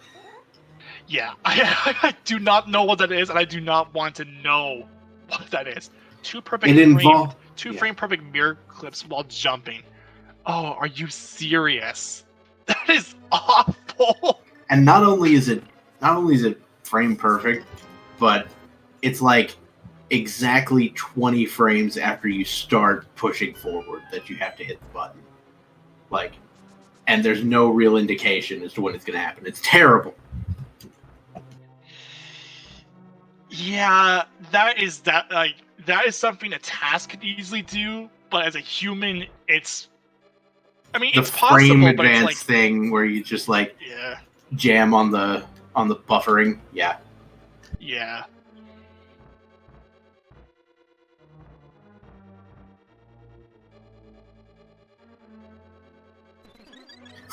Yeah, I do not know what that is, and I do not want to know what that is. Two frame perfect mirror clips while jumping. Oh, are you serious? That is awful. And not only is it frame perfect, but it's like exactly 20 frames after you start pushing forward that you have to hit the button. Like, and there's no real indication as to when it's going to happen. It's terrible. Yeah, that is something a task could easily do, but as a human, it's it's possible, frame but advance it's like, thing where you just jam on the buffering. Yeah. Yeah.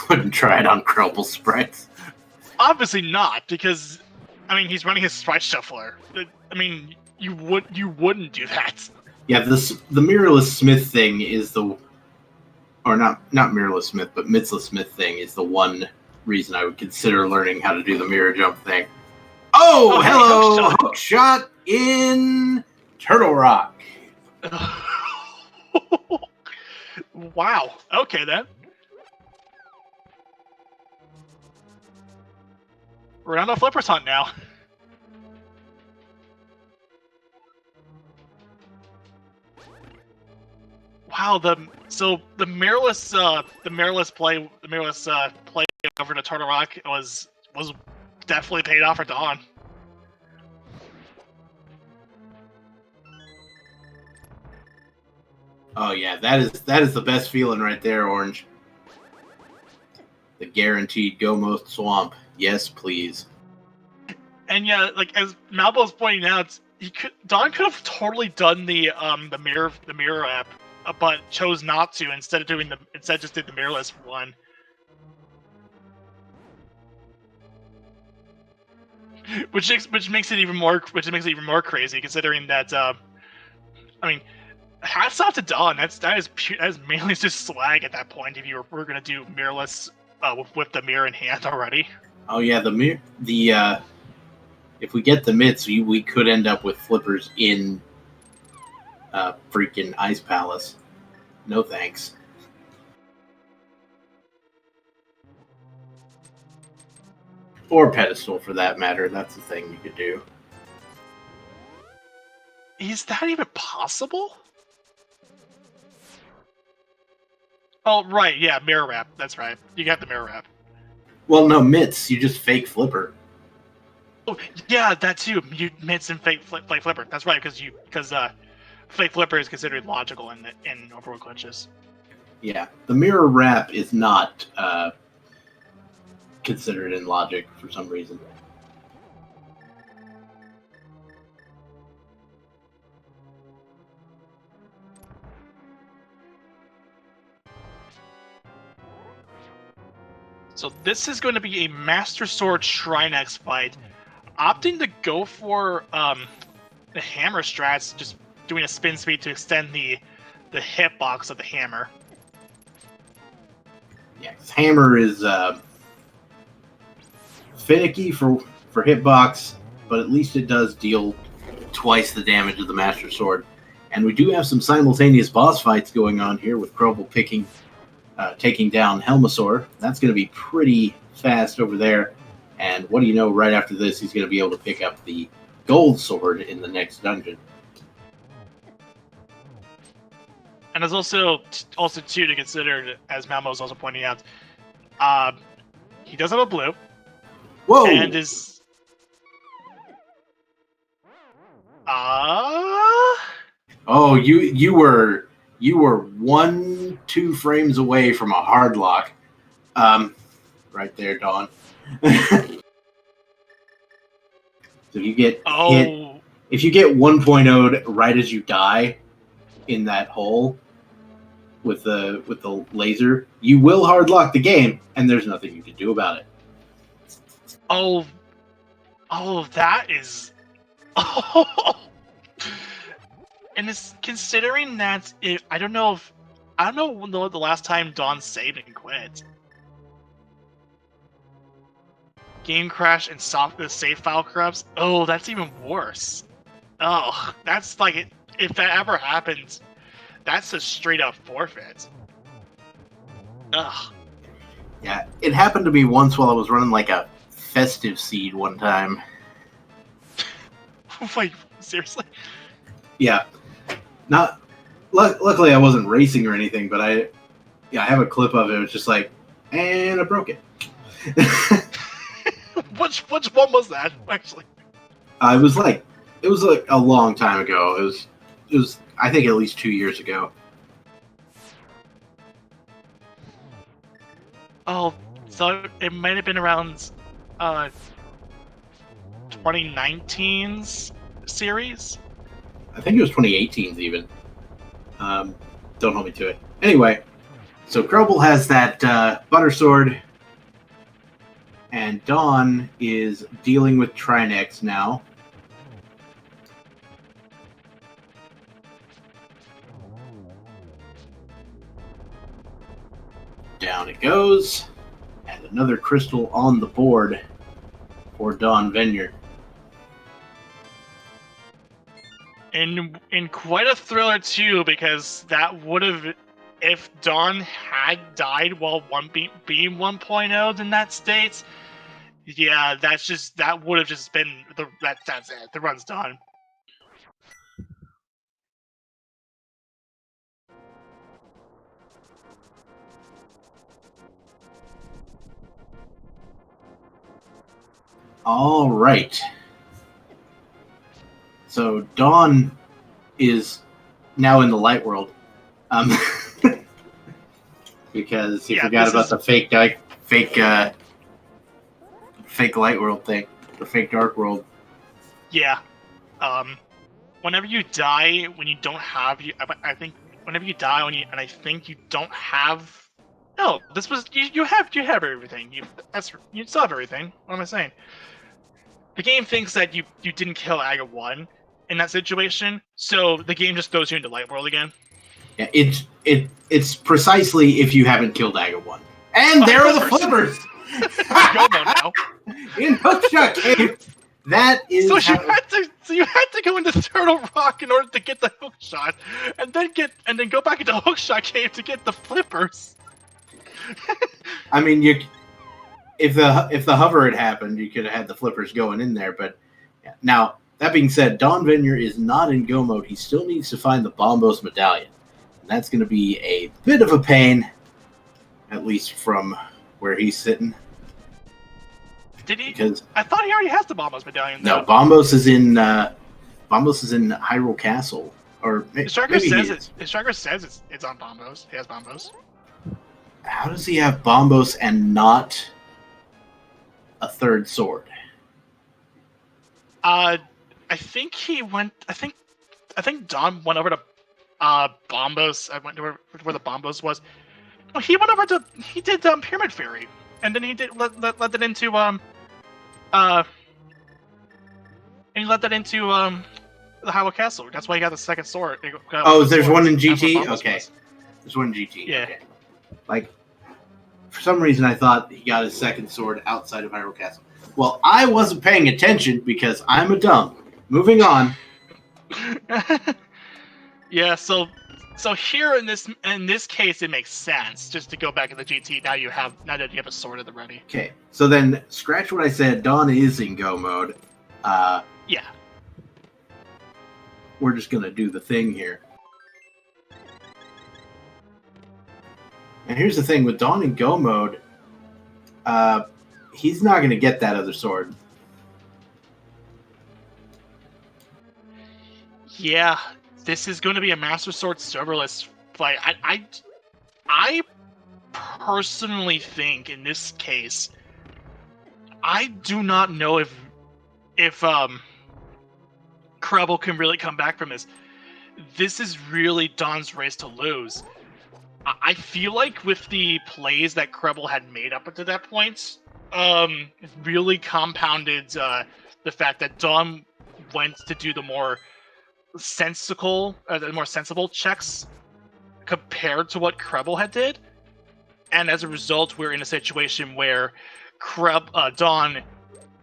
Wouldn't try it on krelbel sprites. Obviously not, because I mean he's running his sprite shuffler. I mean you wouldn't do that. Yeah, the mirrorless smith thing is the, or not mirrorless smith, but mitsless smith thing is the one reason I would consider learning how to do the mirror jump thing. Oh, hey, hello, hook shot in Turtle Rock. Wow. Okay then. We're on a flippers hunt now. Wow, the mirrorless play over to Turtle Rock was definitely paid off for Dawn. Oh yeah, that is the best feeling right there, Orange. The guaranteed go most swamp. Yes, please. And yeah, like as Malbo's pointing out, Dawn could have totally done the mirror app, but chose not to. Instead just did the mirrorless one. Which makes it even more crazy, considering that I mean, hats off to Dawn. That is mainly just swag at that point. If you were gonna do mirrorless with the mirror in hand already. Oh yeah, if we get the mitts, we could end up with flippers in freaking Ice Palace. No thanks. Or pedestal, for that matter. That's the thing you could do. Is that even possible? Oh, right, yeah, mirror wrap. That's right. You got the mirror wrap. Well, no, mitts. You just fake flipper. Oh, yeah, that too. You mitts and fake flipper. That's right, because fake flipper is considered logical in Overworld Glitches. Yeah, the mirror wrap is not considered in logic for some reason. So this is going to be a Master Sword Shrine X fight. Opting to go for the hammer strats, just doing a spin speed to extend the hitbox of the hammer. Yeah, 'cause hammer is finicky for hitbox, but at least it does deal twice the damage of the Master Sword. And we do have some simultaneous boss fights going on here with krelbel taking down Helmasaur. That's going to be pretty fast over there. And what do you know, right after this, he's going to be able to pick up the gold sword in the next dungeon. And there's also too to consider, as Malmo was also pointing out, he does have a blue. Whoa! And is Oh, you were 1-2 frames away from a hard lock. Right there, Dawn. So you get hit. If you get 1.0'd right as you die in that hole with the laser, you will hard lock the game, and there's nothing you can do about it. Oh, that is. And it's considering that I don't know the last time Dawn saved and quit. Game crash and the save file corrupts. Oh, that's even worse. Oh, that's like if that ever happens, that's a straight up forfeit. Ugh. Yeah, it happened to me once while I was running like a festive seed one time. Wait, seriously? Yeah. Not. Luckily, I wasn't racing or anything, but I have a clip of it. It was just like, and I broke it. Which one was that actually? It was like a long time ago. It was I think at least 2 years ago. Oh, so it might have been around 2019's series. I think it was 2018's even. Don't hold me to it. Anyway, so krelbel has that butter sword, and Dawn is dealing with Trinex now. Down it goes, and another crystal on the board for Dawnvenure. In quite a thriller too, because that would have, if Dawn had died while being 1.0 in that state, yeah, that would have just been that's it. The run's done. All right. So Dawn is now in the light world, because he forgot about the fake light world thing, the fake dark world. Yeah. Whenever you die, when you don't have I think whenever you die and I think you don't have. No, this was you have everything. You still have everything. What am I saying? The game thinks that you didn't kill Aga 1 in that situation, so the game just throws you into light world again. Yeah, it's precisely if you haven't killed Aga 1. And there are the flippers! Go now. In Hookshot Cave! That is so you had to go into Turtle Rock in order to get the hookshot, and then go back into Hookshot Cave to get the flippers. I mean, if the hover had happened, you could have had the flippers going in there. But yeah. Now, that being said, Dawnvenure is not in go mode. He still needs to find the Bombos medallion. And that's going to be a bit of a pain, at least from where he's sitting. Did he? Because I thought he already has the Bombos medallion. No, Bombos is in Hyrule Castle. Or his tracker says it's on Bombos. He has Bombos. How does he have Bombos and not a third sword? I think he went. I think Don went over to Bombos. I went to where the Bombos was. No, he went over to. He did Pyramid Fairy, and then he did led that into and he led that into the Hyrule Castle. That's why he got the second sword. There's one in GT. Okay, there's one in GT. Yeah. Okay. Like, for some reason, I thought he got his second sword outside of Hyrule Castle. Well, I wasn't paying attention because I'm a dumb. Moving on. Yeah, so here in this case, it makes sense just to go back in the GT. Now that you have a sword at the ready. Okay, so then scratch what I said. Dawn is in go mode. Yeah. We're just gonna do the thing here. And here's the thing with Dawn in go mode. He's not gonna get that other sword. Yeah, this is going to be a Master Sword serverless fight. I personally think in this case, I do not know if krelbel can really come back from this. This is really Dawn's race to lose. I feel like with the plays that krelbel had made up to that point, really compounded the fact that Dawn went to do the more sensible checks compared to what krelbel had did, and as a result, we're in a situation where Dawn,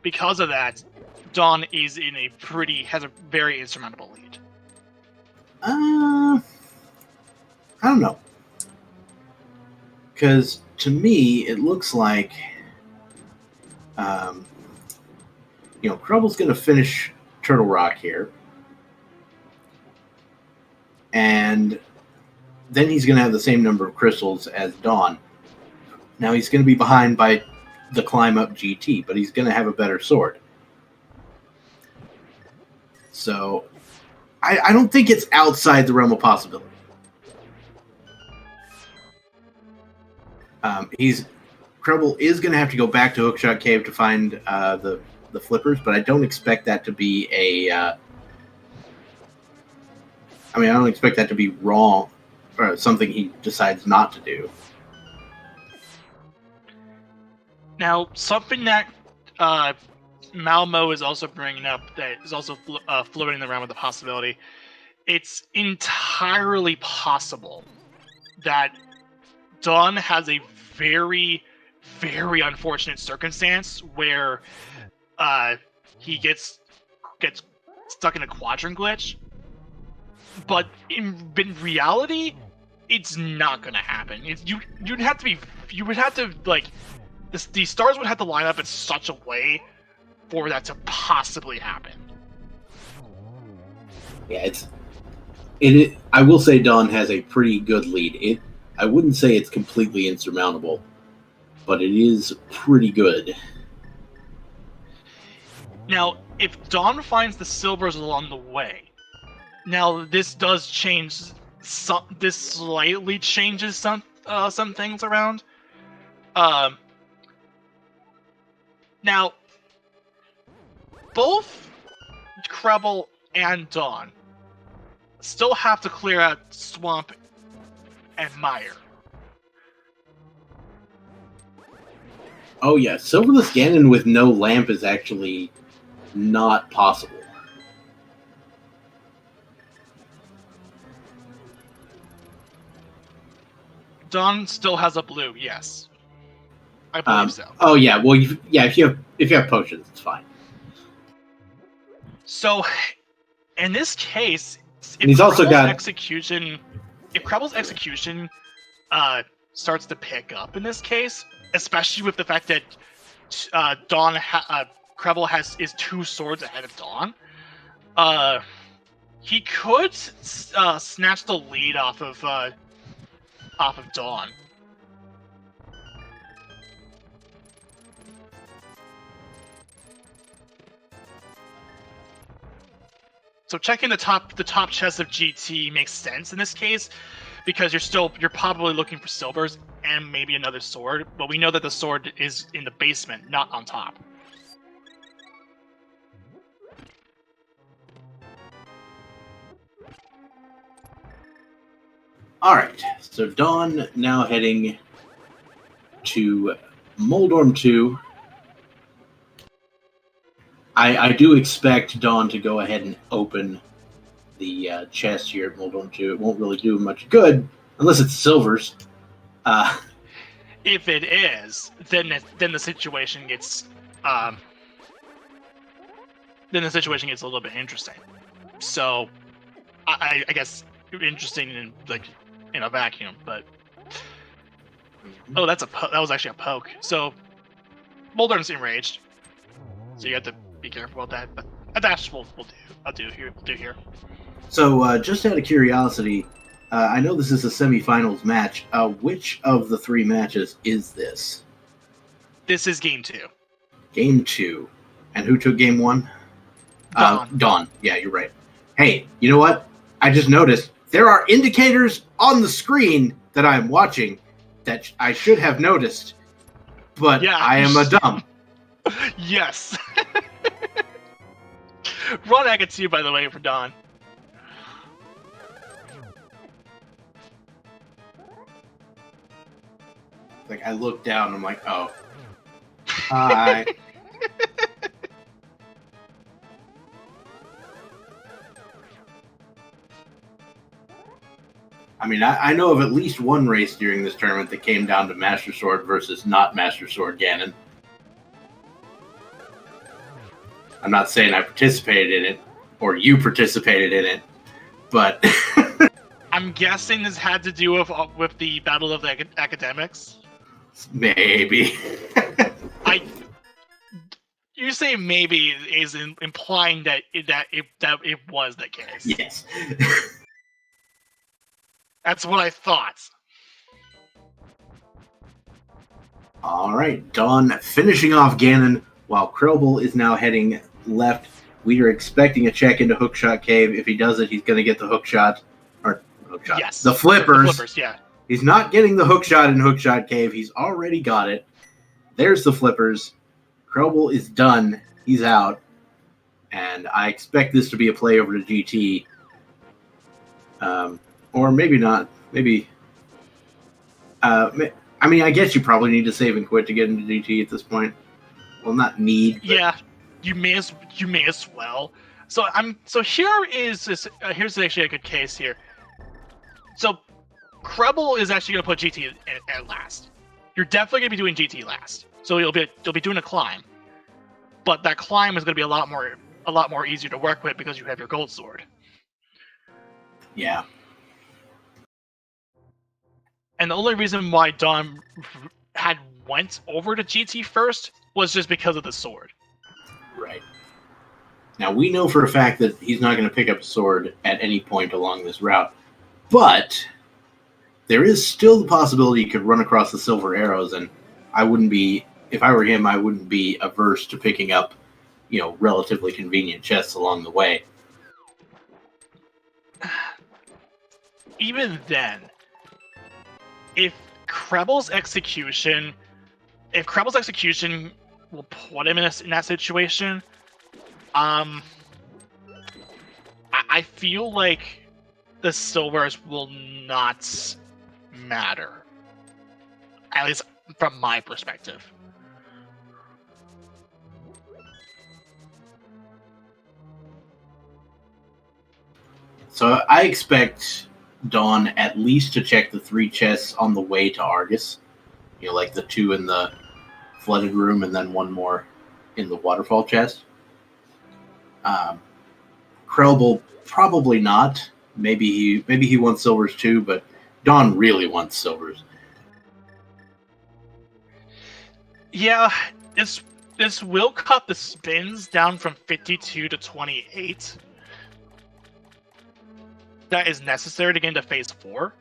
because of that, Dawn is has a very insurmountable lead. I don't know, because to me it looks like krelbel's going to finish Turtle Rock here. And then he's going to have the same number of crystals as Dawn. Now he's going to be behind by the climb up GT, but he's going to have a better sword. So I don't think it's outside the realm of possibility. krelbel is going to have to go back to Hookshot Cave to find the the flippers, but I don't expect that to be I don't expect that to be wrong or something he decides not to do. Now, something that Malmo is also bringing up that is also floating around with the possibility, it's entirely possible that Dawn has a very, very unfortunate circumstance where he gets stuck in a quadrant glitch, but in reality, it's not gonna happen. You would have to like the stars would have to line up in such a way for that to possibly happen. Yeah, I will say Dawn has a pretty good lead. I wouldn't say it's completely insurmountable, but it is pretty good. Now, if Dawn finds the silvers along the way, now this does change this slightly changes some things around. Now, both Krelbel and Dawn still have to clear out Swamp and Mire. Oh yeah, Silverless Ganon with no lamp is actually not possible. Dawn still has a blue, yes. I believe so. Oh yeah, well if you have potions, it's fine. So, in this case, and he's also got execution. If Krelbel's execution starts to pick up in this case, especially with the fact that Krelbel is 2 swords ahead of Dawn, he could snatch the lead off of Dawn. So checking the top chest of GT makes sense in this case, because you're probably looking for silvers and maybe another sword, but we know that the sword is in the basement, not on top. Alright, so Dawn now heading to Moldorm 2. I do expect Dawn to go ahead and open the chest here at Moldorm 2. It won't really do much good unless it's silvers. If it is, then the situation gets a little bit interesting. So I guess interesting in a vacuum, but that was actually a poke. So Moldorm's enraged, so you have to be careful about that. But a dash will do here. So just out of curiosity, I know this is a semifinals match. Which of the 3 matches is this? This is game 2. Game 2. And who took game 1? Dawn. Dawn. Yeah, you're right. Hey, you know what? I just noticed there are indicators on the screen that I'm watching that I should have noticed, but yeah, I am a dumb. Yes. Ron Agate to you, by the way, for Dawn. Like, I look down, I'm like, oh. Hi. I mean, I know of at least one race during this tournament that came down to Master Sword versus not Master Sword Ganon. I'm not saying I participated in it, or you participated in it, but... I'm guessing this had to do with the Battle of the Academics? Maybe. You say maybe is implying that it was the case. Yes. That's what I thought. All right, Dawn finishing off Ganon, while Krelbel is now heading left. We are expecting a check into Hookshot Cave. If he does it, he's going to get the hookshot. Or hookshot. Yes. The flippers. The flippers, yeah. He's not getting the hookshot in Hookshot Cave. He's already got it. There's the flippers. Krelbel is done. He's out. And I expect this to be a play over to GT. Or maybe not. Maybe. I mean, I guess you probably need to save and quit to get into GT at this point. Well, not need. But... Yeah, you may as well. So here's actually a good case here. So krelbel is actually going to put GT at last. You're definitely going to be doing GT last. So you'll be doing a climb, but that climb is going to be a lot more easier to work with because you have your gold sword. Yeah. And the only reason why Dawn had went over to GT first was just because of the sword. Right. Now, we know for a fact that he's not going to pick up a sword at any point along this route, but there is still the possibility he could run across the silver arrows, and I wouldn't be, if I were him, I wouldn't be averse to picking up, relatively convenient chests along the way. Even then, if krelbel's execution will put him in that situation, I feel like the silvers will not matter, at least from my perspective. So I expect Dawn at least to check the 3 chests on the way to Argus. Like the 2 in the flooded room and then 1 more in the waterfall chest. Krelbel, probably not. Maybe he wants silvers too, but Dawn really wants silvers. Yeah, this will cut the spins down from 52 to 28. That is necessary to get into phase 4.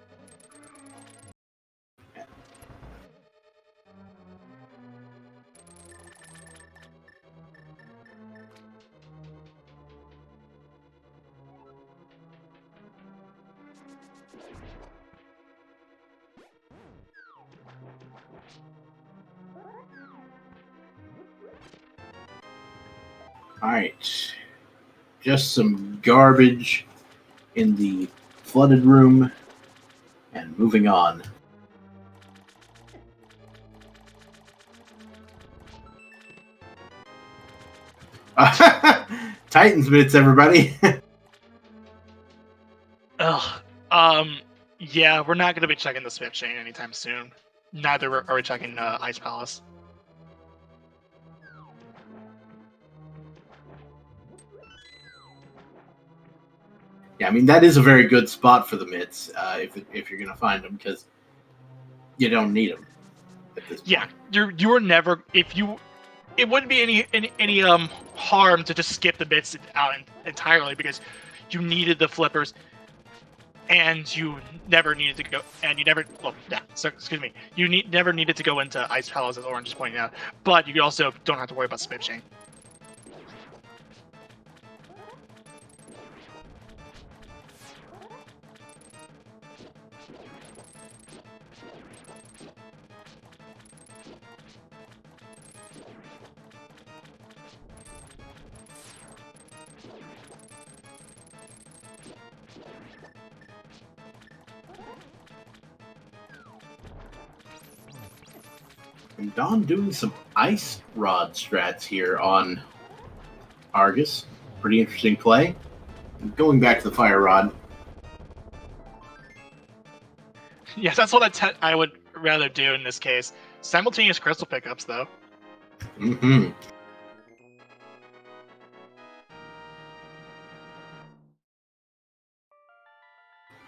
Alright. Just some garbage in the flooded room, and moving on. Titans bits, everybody. Yeah, we're not going to be checking the Smith chain anytime soon. Neither are we checking Ice Palace. Yeah, I mean, that is a very good spot for the mitts, if you're going to find them, because you don't need them at this point. Yeah, you are never, it wouldn't be any harm to just skip the mitts out entirely, because you needed the flippers, and you never needed to go, and you never, never needed to go into Ice Palace, as Orange is pointing out, but you also don't have to worry about Smith chain. And Dawn doing some ice rod strats here on Argus. Pretty interesting play. Going back to the fire rod. Yes, that's what I would rather do in this case. Simultaneous crystal pickups, though. Mm-hmm.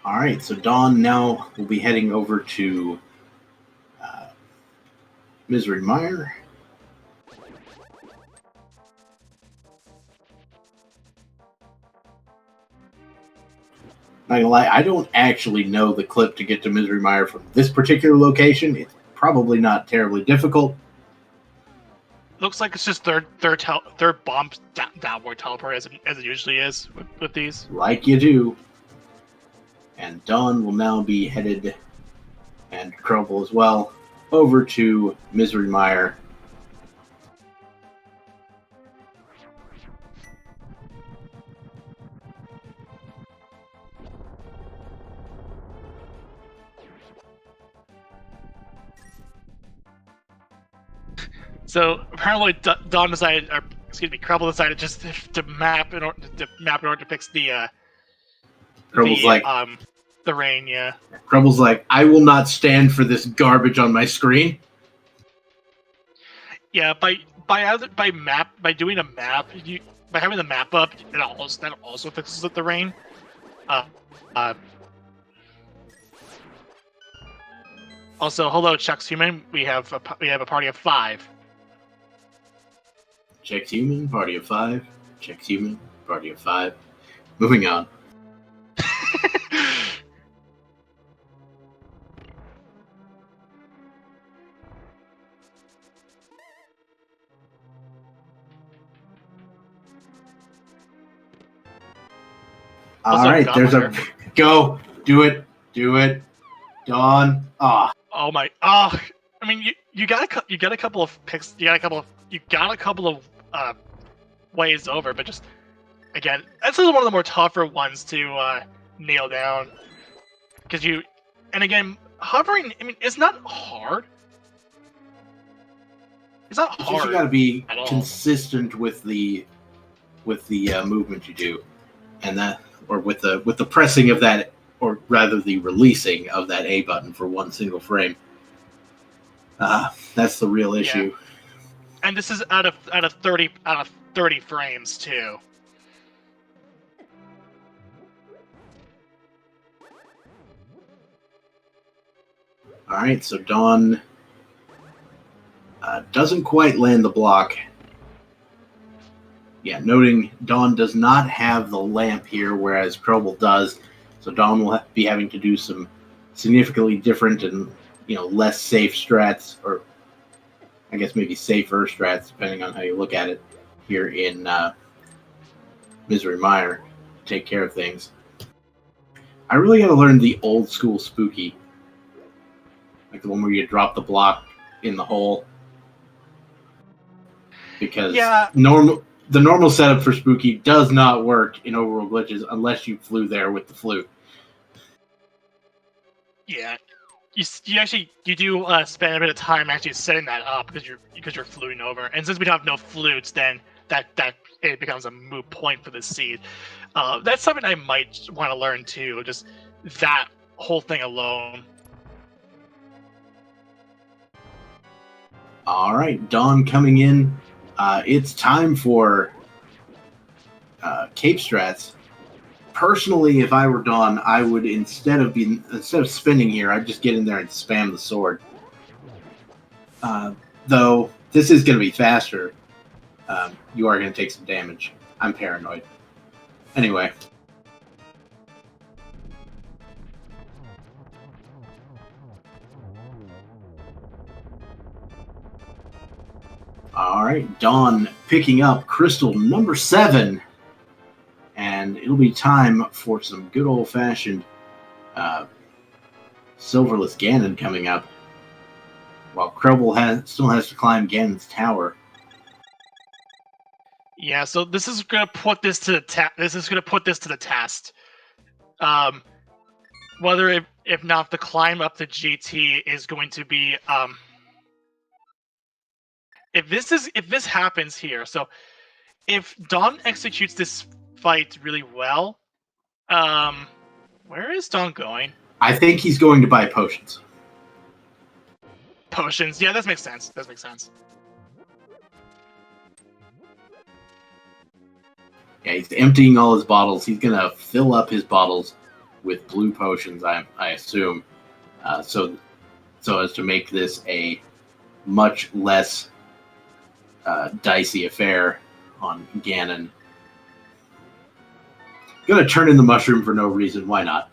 All right, so Dawn now will be heading over to Misery Mire. Not gonna lie, I don't actually know the clip to get to Misery Mire from this particular location. It's probably not terribly difficult. Looks like it's just third bomb downward teleport as it usually is with these. Like you do. And Dawn will now be headed, and krelbel as well, over to Misery Mire. So apparently, Dawn decided, or excuse me, krelbel decided just to map in order to fix the the rain. Yeah. krelbel's like, I will not stand for this garbage on my screen. Yeah, by doing a map, by having the map up, that also fixes the rain. Also, hello, Chuck's Human. We have a party of 5. Check's human, party of 5. Check's human, party of 5. Moving on. All right, there's a go. Do it. Dawn. Ah. Oh my. Oh, I mean, you got a couple of picks. You got a couple of ways over, but just again, this is one of the more tougher ones to nail down because again, hovering. I mean, it's not hard. It's not hard. You got to be consistent with the movement you do, and that, or with the pressing of that, or rather the releasing of that A button for one single frame. That's the real issue. Yeah. And this is out of 30 frames too. All right, so Dawn doesn't quite land the block. Yeah, noting Dawn does not have the lamp here, whereas krelbel does. So Dawn will be having to do some significantly different and less safe strats, or I guess maybe safer strats, depending on how you look at it, here in Misery Mire to take care of things. I really got to learn the old school spooky, like the one where you drop the block in the hole, because the normal setup for spooky does not work in Overworld Glitches unless you flew there with the flute. Yeah, you do spend a bit of time actually setting that up because you're fluting over, and since we don't have no flutes, then that it becomes a moot point for this seed. That's something I might want to learn too. Just that whole thing alone. All right, Dawn coming in. It's time for cape strats. Personally, if I were Dawn, I would instead of spinning here, I'd just get in there and spam the sword. Though this is going to be faster, you are going to take some damage. I'm paranoid. Anyway. All right, Dawn picking up crystal number 7. And it'll be time for some good old-fashioned Silverless Ganon coming up, while krelbel still has to climb Ganon's tower. Yeah, so this is gonna put this to the test. Whether if not the climb up to GT is going to be if this happens here. So if Dawn executes this fight really well, where is Dawn going? I think he's going to buy potions. Potions, yeah, that makes sense. Yeah, he's emptying all his bottles. He's gonna fill up his bottles with blue potions, I assume, so as to make this a much less dicey affair on Ganon. Gonna turn in the mushroom for no reason. Why not?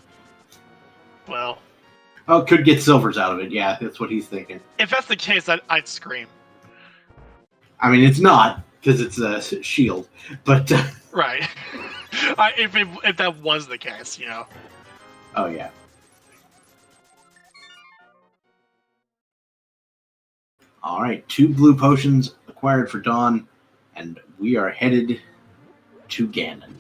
Well, could get silvers out of it. Yeah, that's what he's thinking. If that's the case, I'd scream. I mean, it's not, because it's a shield, but right. If that was the case, Oh yeah. All right, 2 blue potions acquired for Dawn, and we are headed to to Ganon.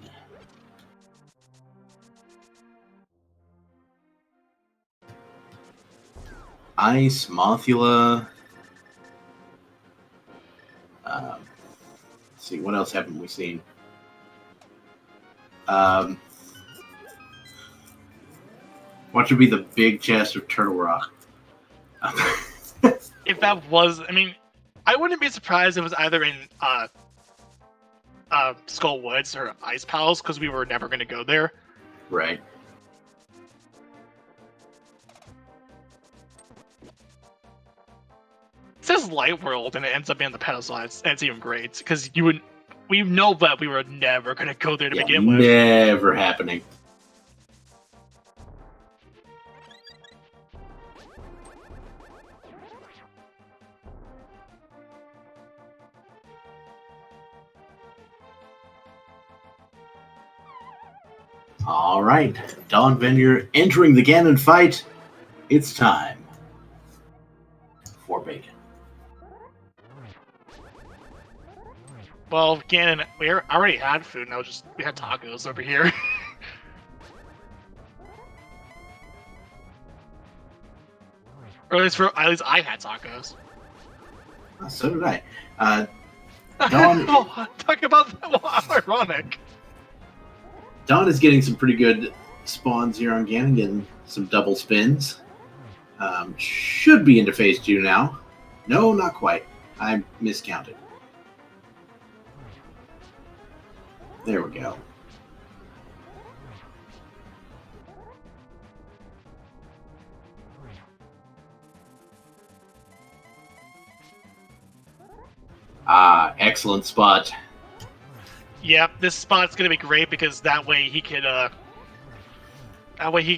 Ice, Mothula. Let's see, what else haven't we seen? What should be the big chest of Turtle Rock? If that was, I mean, I wouldn't be surprised if it was either in Skull Woods or Ice Palace, because we were never going to go there. Right. It says Light World, and it ends up being the pedestal, and it's even great, because we know that we were never going to go there to begin with. Never happening. All right, Dawnvenure entering the Ganon fight. It's time for bacon. Well, Ganon, we already had food, now we had tacos over here. Or at least I had tacos. So did I. Dawn, Talk about that. Well, ironic. Dawn is getting some pretty good spawns here on Ganon, getting some double spins. Should be into phase 2 now. No, not quite. I miscounted. There we go. Excellent spot. Yep, this spot's gonna be great because that way he could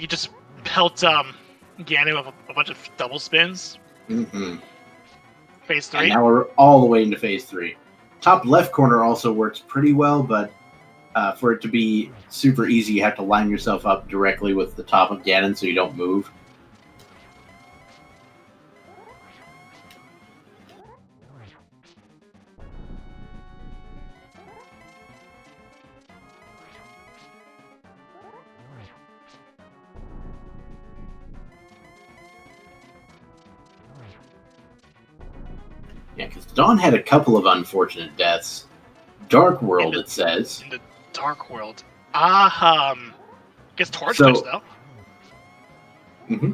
just pelt Ganon with a bunch of double spins. Mm-hmm. Phase 3. And now we're all the way into phase 3. Top left corner also works pretty well, but for it to be super easy, you have to line yourself up directly with the top of Ganon so you don't move. Yeah, because Dawn had a couple of unfortunate deaths. Dark World, it says. In the Dark World. Gets torch though. Mm-hmm.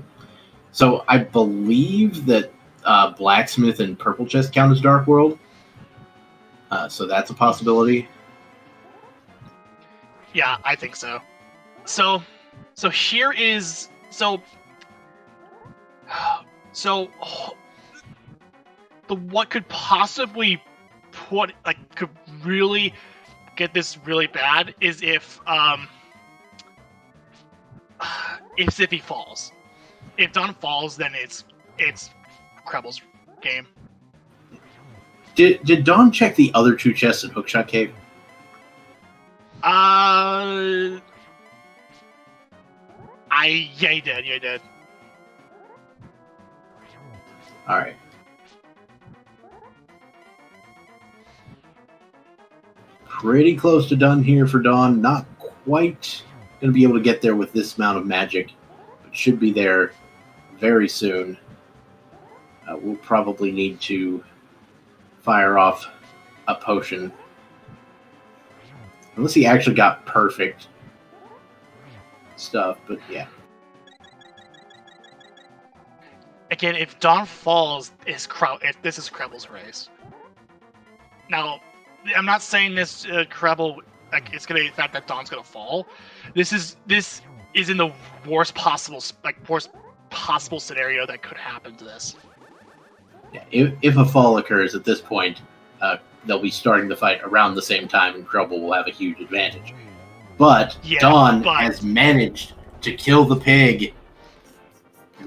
So I believe that Blacksmith and Purple Chest count as Dark World. So that's a possibility. Yeah, I think so. So here is what could possibly could really get this really bad is if Zippy falls. If Dawn falls, then it's Krebel's game. Did Dawn check the other two chests in Hookshot Cave? Yeah, he did. All right. Pretty close to done here for Dawn. Not quite going to be able to get there with this amount of magic, but should be there very soon. We'll probably need to fire off a potion. Unless he actually got perfect stuff, but yeah. Again, if Dawn falls, if this is Krebel's race. Now, I'm not saying this Krebel it's gonna be the fact that Dawn's gonna fall. This is in the worst possible scenario that could happen to this. Yeah, if a fall occurs at this point, they'll be starting the fight around the same time, and Krebel will have a huge advantage. But Dawn has managed to kill the pig.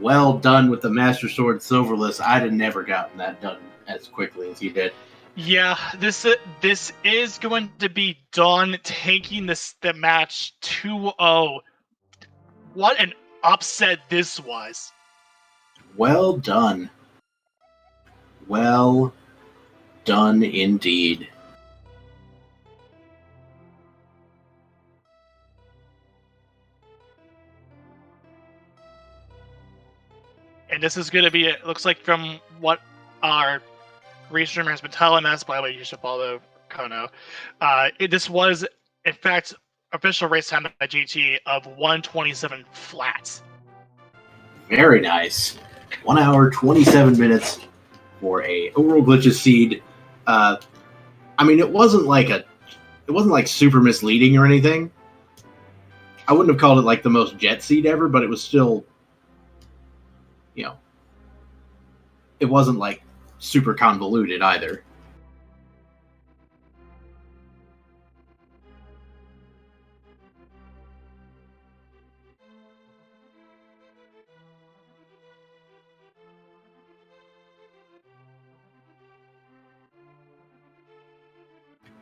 Well done with the Master Sword Silverless. I'd have never gotten that done as quickly as he did. Yeah, this is going to be Dawn taking the match 2-0. What an upset this was. Well done. Well done indeed. and this is going to be, it looks like from what our Restreamer has been telling us, by the way, you should follow Kono. This was, in fact, official race time by GT of 1:27 flat. Very nice. 1 hour, 27 minutes for a Overworld Glitches seed. I mean, it wasn't like super misleading or anything. I wouldn't have called it like the most jet seed ever, but it was still, you know, it wasn't like super convoluted either.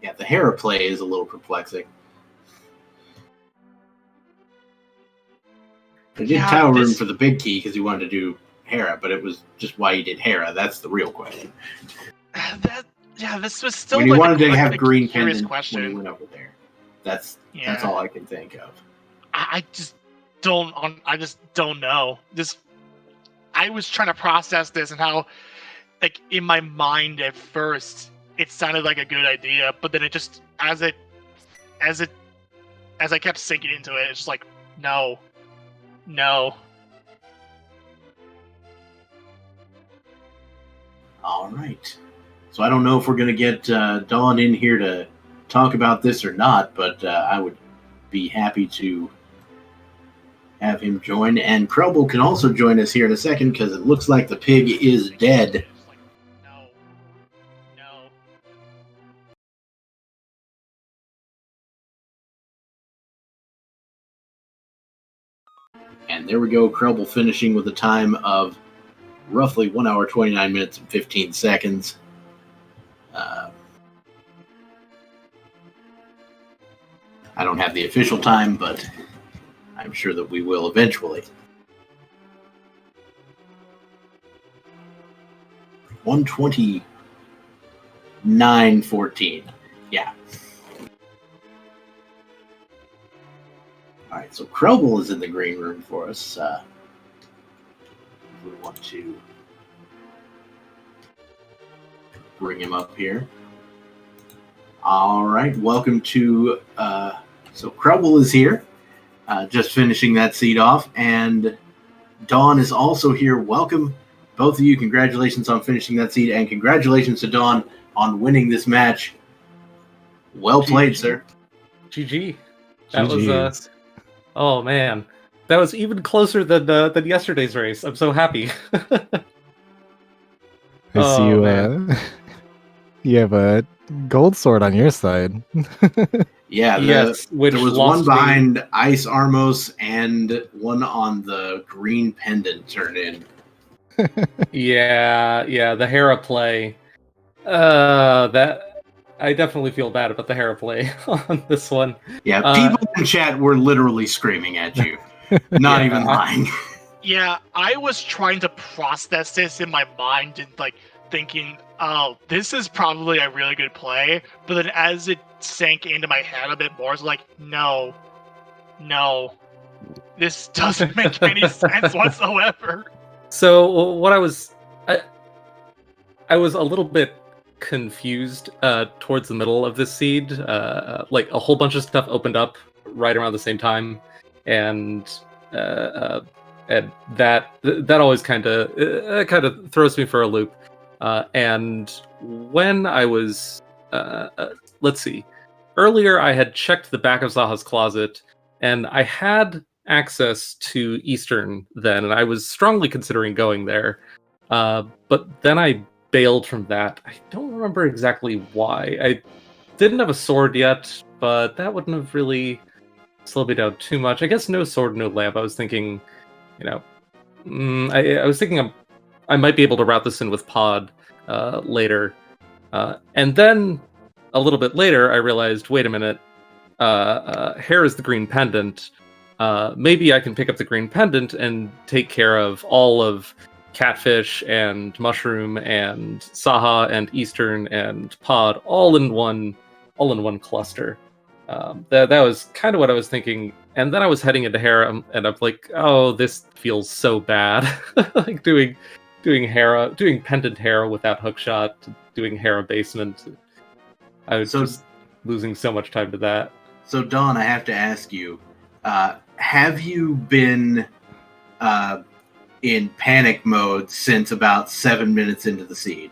Yeah, the Hera play is a little perplexing. I did Tower Room for the big key because he wanted to do Hera, but it was just why he did Hera. That's the real question. This was still when he wanted to have green pendant when he went over there. That's all I can think of. I just don't know. I was trying to process this and how, like, in my mind at first it sounded like a good idea, but then it just as I kept sinking into it, it's just like no. All right. So I don't know if we're going to get Dawn in here to talk about this or not, but I would be happy to have him join. And krelbel can also join us here in a second because it looks like the pig is dead. No. And there we go, krelbel finishing with a time of roughly 1 hour, 29 minutes, and 15 seconds. I don't have the official time, but I'm sure that we will eventually. 1:29:14. Yeah. All right, so krelbel is in the green room for us. We want to bring him up here. All right, welcome to. So krelbel is here, just finishing that seed off, and Dawn is also here. Welcome, both of you. Congratulations on finishing that seed, and congratulations to Dawn on winning this match. Well played, sir. GG. That was oh man, that was even closer than yesterday's race. I'm so happy. I see you. You have a gold sword on your side. Yeah, there was one behind Ice Armos and one on the green pendant turn in. Yeah, the Hera play. That I definitely feel bad about the Hera play on this one. Yeah, people in chat were literally screaming at you. Not even lying. Yeah, I was trying to process this in my mind and like thinking, oh, this is probably a really good play. But then as it sank into my head a bit more, it's like, no. This doesn't make any sense whatsoever. So what I was a little bit confused towards the middle of this seed. Like a whole bunch of stuff opened up right around the same time, and that always kind of throws me for a loop. And when I was let's see, earlier I had checked the back of Zaha's closet, and I had access to Eastern then, and I was strongly considering going there. But then I bailed from that. I don't remember exactly why. I didn't have a sword yet, but that wouldn't have really slowed me down too much. I guess no sword, no lamp. I was thinking, I was thinking I might be able to route this in with Pod later. And then a little bit later, I realized, wait a minute, hair is the green pendant. Maybe I can pick up the green pendant and take care of all of Catfish and Mushroom and Saha and Eastern and Pod all in one cluster. that was kind of what I was thinking. And then I was heading into Hera, and I'm like, oh, this feels so bad. Like doing Hera, doing pendant Hera without hookshot, doing Hera basement. I was just losing so much time to that. So Dawn, I have to ask you, have you been in panic mode since about 7 minutes into the seed?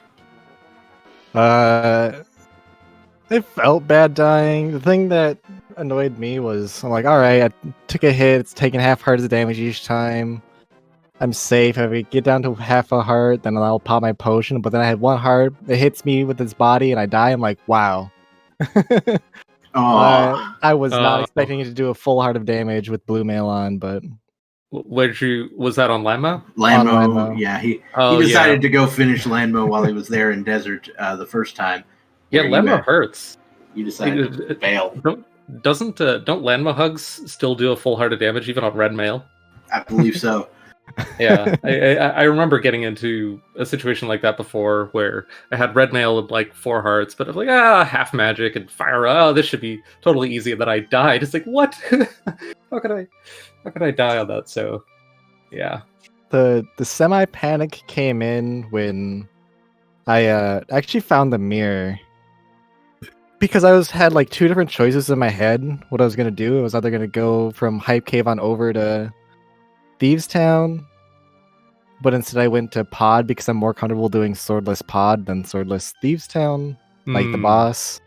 It felt bad dying. The thing that annoyed me was, I'm like, alright, I took a hit, it's taking half hearts of damage each time. I'm safe. If I get down to half a heart, then I'll pop my potion. But then I had 1 heart, it hits me with its body, and I die. I'm like, wow. I was not expecting it to do a full heart of damage with blue mail on, but... Was that on Landmo? Landmo, yeah. He decided to go finish Landmo while he was there in Desert the first time. Yeah, Landmo hurts. You decided to bail. Don't Landmo hugs still do a full heart of damage even on red mail? I believe so. Yeah, I remember getting into a situation like that before where I had red mail of like 4 hearts, but I'm like, half magic and fire. Oh, this should be totally easy. And then I died. It's like, what? How could I die on that? So, yeah. The semi panic came in when I actually found the mirror. Because I had like 2 different choices in my head what I was gonna do. I was either gonna go from Hype Cave on over to Thieves Town, but instead I went to Pod because I'm more comfortable doing Swordless Pod than Swordless Thieves Town, like the boss.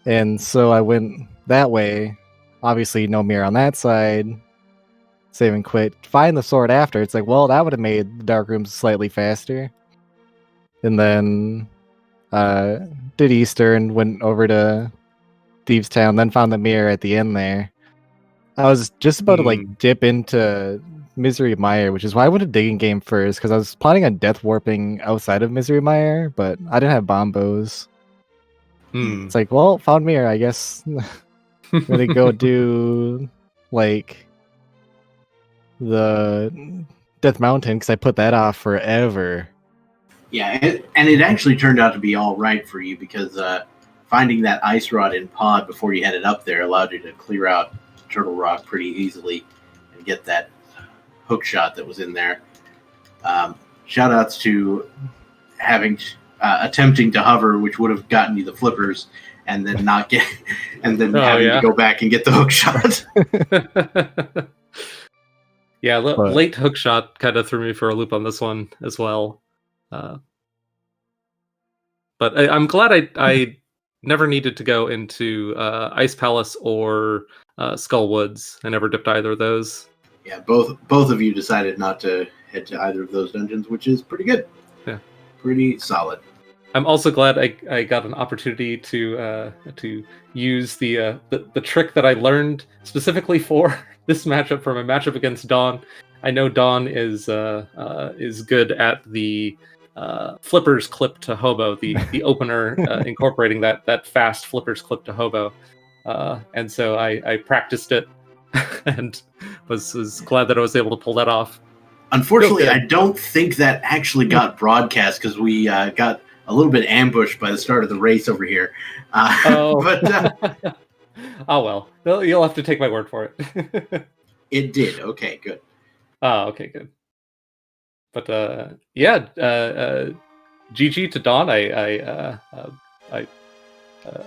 And so I went that way. Obviously, no mirror on that side. Save and quit. Find the sword after. It's like, well, that would have made the dark rooms slightly faster. And then did Eastern, went over to Thieves Town, then found the mirror at the end there. I was just about to like dip into Misery Mire, which is why I went to Digging Game first, because I was planning on death warping outside of Misery Mire, but I didn't have bombos. It's like, well, found mirror, I guess. I'm gonna go do like the Death Mountain because I put that off forever. Yeah, and it actually turned out to be all right for you because finding that ice rod in Pod before you headed up there allowed you to clear out Turtle Rock pretty easily and get that hook shot that was in there. Shout outs to attempting to hover, which would have gotten you the flippers, and then having to go back and get the hook shot. Yeah, late hook shot kind of threw me for a loop on this one as well. But I'm glad I never needed to go into Ice Palace or Skull Woods. I never dipped either of those. Yeah, both of you decided not to head to either of those dungeons, which is pretty good. Yeah, pretty solid. I'm also glad I got an opportunity to use the trick that I learned specifically for this matchup, for my matchup against Dawn. I know Dawn is good at the flippers clip to hobo, the opener incorporating that fast flippers clip to hobo, and so I practiced it and was glad that I was able to pull that off. Unfortunately, I don't think that actually got broadcast because we got a little bit ambushed by the start of the race over here. But oh well, you'll have to take my word for it. It did. Okay, good. Oh, okay, good. But GG to Dawn. I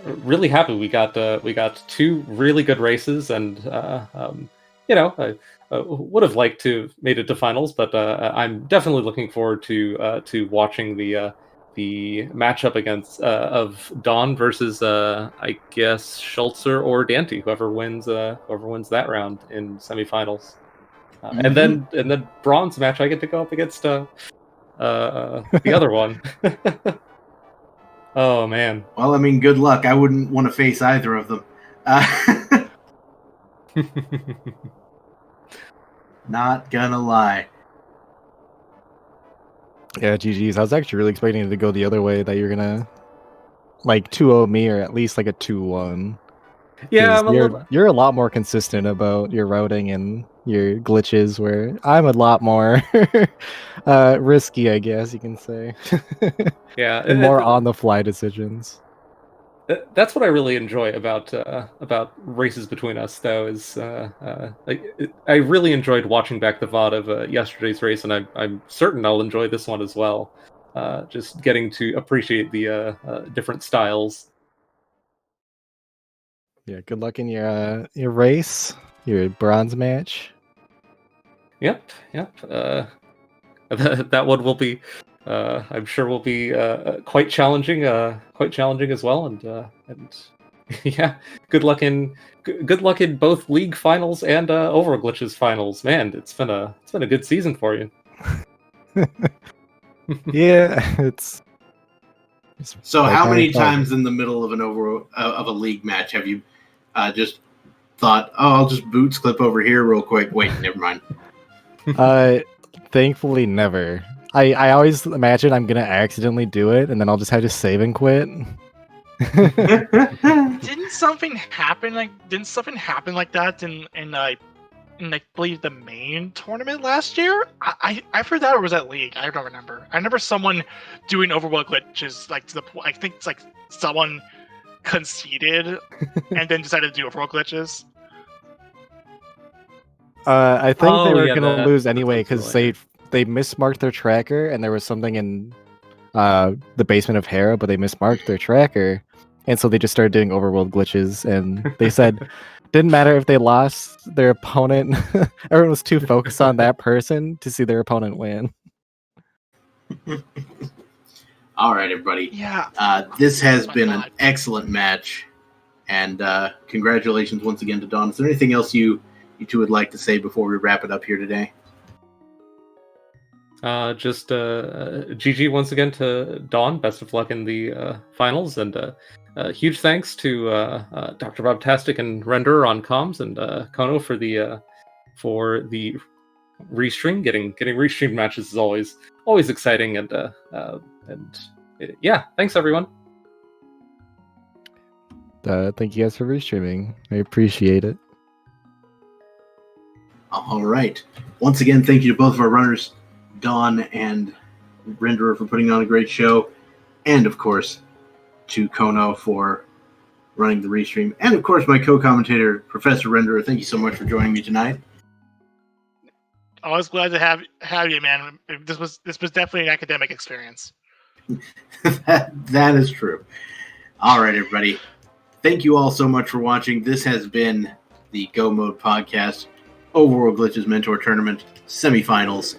really happy we got 2 really good races, and I would have liked to have made it to finals, but I'm definitely looking forward to watching the matchup against of Dawn versus I guess Schultzer or Dante, whoever wins that round in semifinals. And then bronze match, I get to go up against the other one. Oh man. Well, I mean, good luck. I wouldn't want to face either of them. Not gonna lie. Yeah, GG's. I was actually really expecting it to go the other way, that you're gonna like 2-0 me or at least like a 2-1. Yeah, you're a lot more consistent about your routing and your glitches, where I'm a lot more risky, I guess you can say. Yeah, and more on the fly decisions. That's what I really enjoy about races between us, though. Is I really enjoyed watching back the VOD of yesterday's race, and I'm certain I'll enjoy this one as well. Just getting to appreciate the different styles. Yeah, good luck in your race, your bronze match. Yep. That one will be, I'm sure, will be quite challenging as well. And yeah, good luck in both league finals and Overworld Glitches finals. Man, it's been a good season for you. Yeah, it's So, like how my many father. times in the middle of of a league match have you just thought, "Oh, I'll just boots clip over here real quick"? Wait, never mind. Thankfully, never. I always imagine I'm gonna accidentally do it, and then I'll just have to save and quit. Didn't something happen like that in I believe the main tournament last year? I've heard that, or was that league? I don't remember. I remember someone doing Overworld glitches like to the point. I think it's like someone conceded and then decided to do Overworld glitches. I think they Oh, were yeah, gonna lose that anyway sounds because familiar. they mismarked their tracker, and there was something in the basement of Hera, but they mismarked their tracker, and so they just started doing Overworld glitches. And they said didn't matter if they lost their opponent. Everyone was too focused on that person to see their opponent win. All right, everybody. Yeah. This has My been an God. excellent match, and congratulations once again to Dawn. Is there anything else you two would like to say before we wrap it up here today? Just GG once again to Dawn. Best of luck in the finals, and huge thanks to DoctorBobtastic and Renderer on comms, and Kono for the restream. Getting restreamed matches is always exciting, and yeah, thanks everyone. Thank you guys for restreaming. I appreciate it. All right. Once again, thank you to both of our runners, Dawn and Renderer, for putting on a great show, and of course to Kono for running the restream, and of course my co-commentator, Professor Renderer. Thank you so much for joining me tonight. Always glad to have you, man. This was definitely an academic experience. That is true. All right, everybody. Thank you all so much for watching. This has been the Go Mode Podcast, Overworld Glitches Mentor Tournament Semifinals,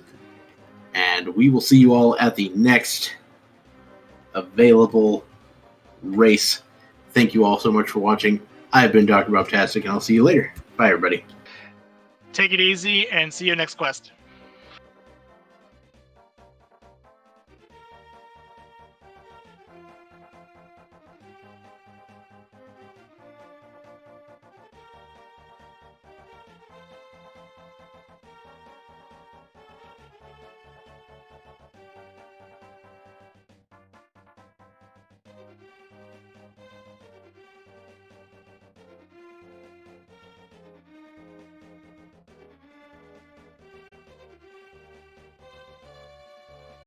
and we will see you all at the next available race. Thank you all so much for watching. I've been DoctorBobtastic, and I'll see you later. Bye, everybody. Take it easy and see you next quest.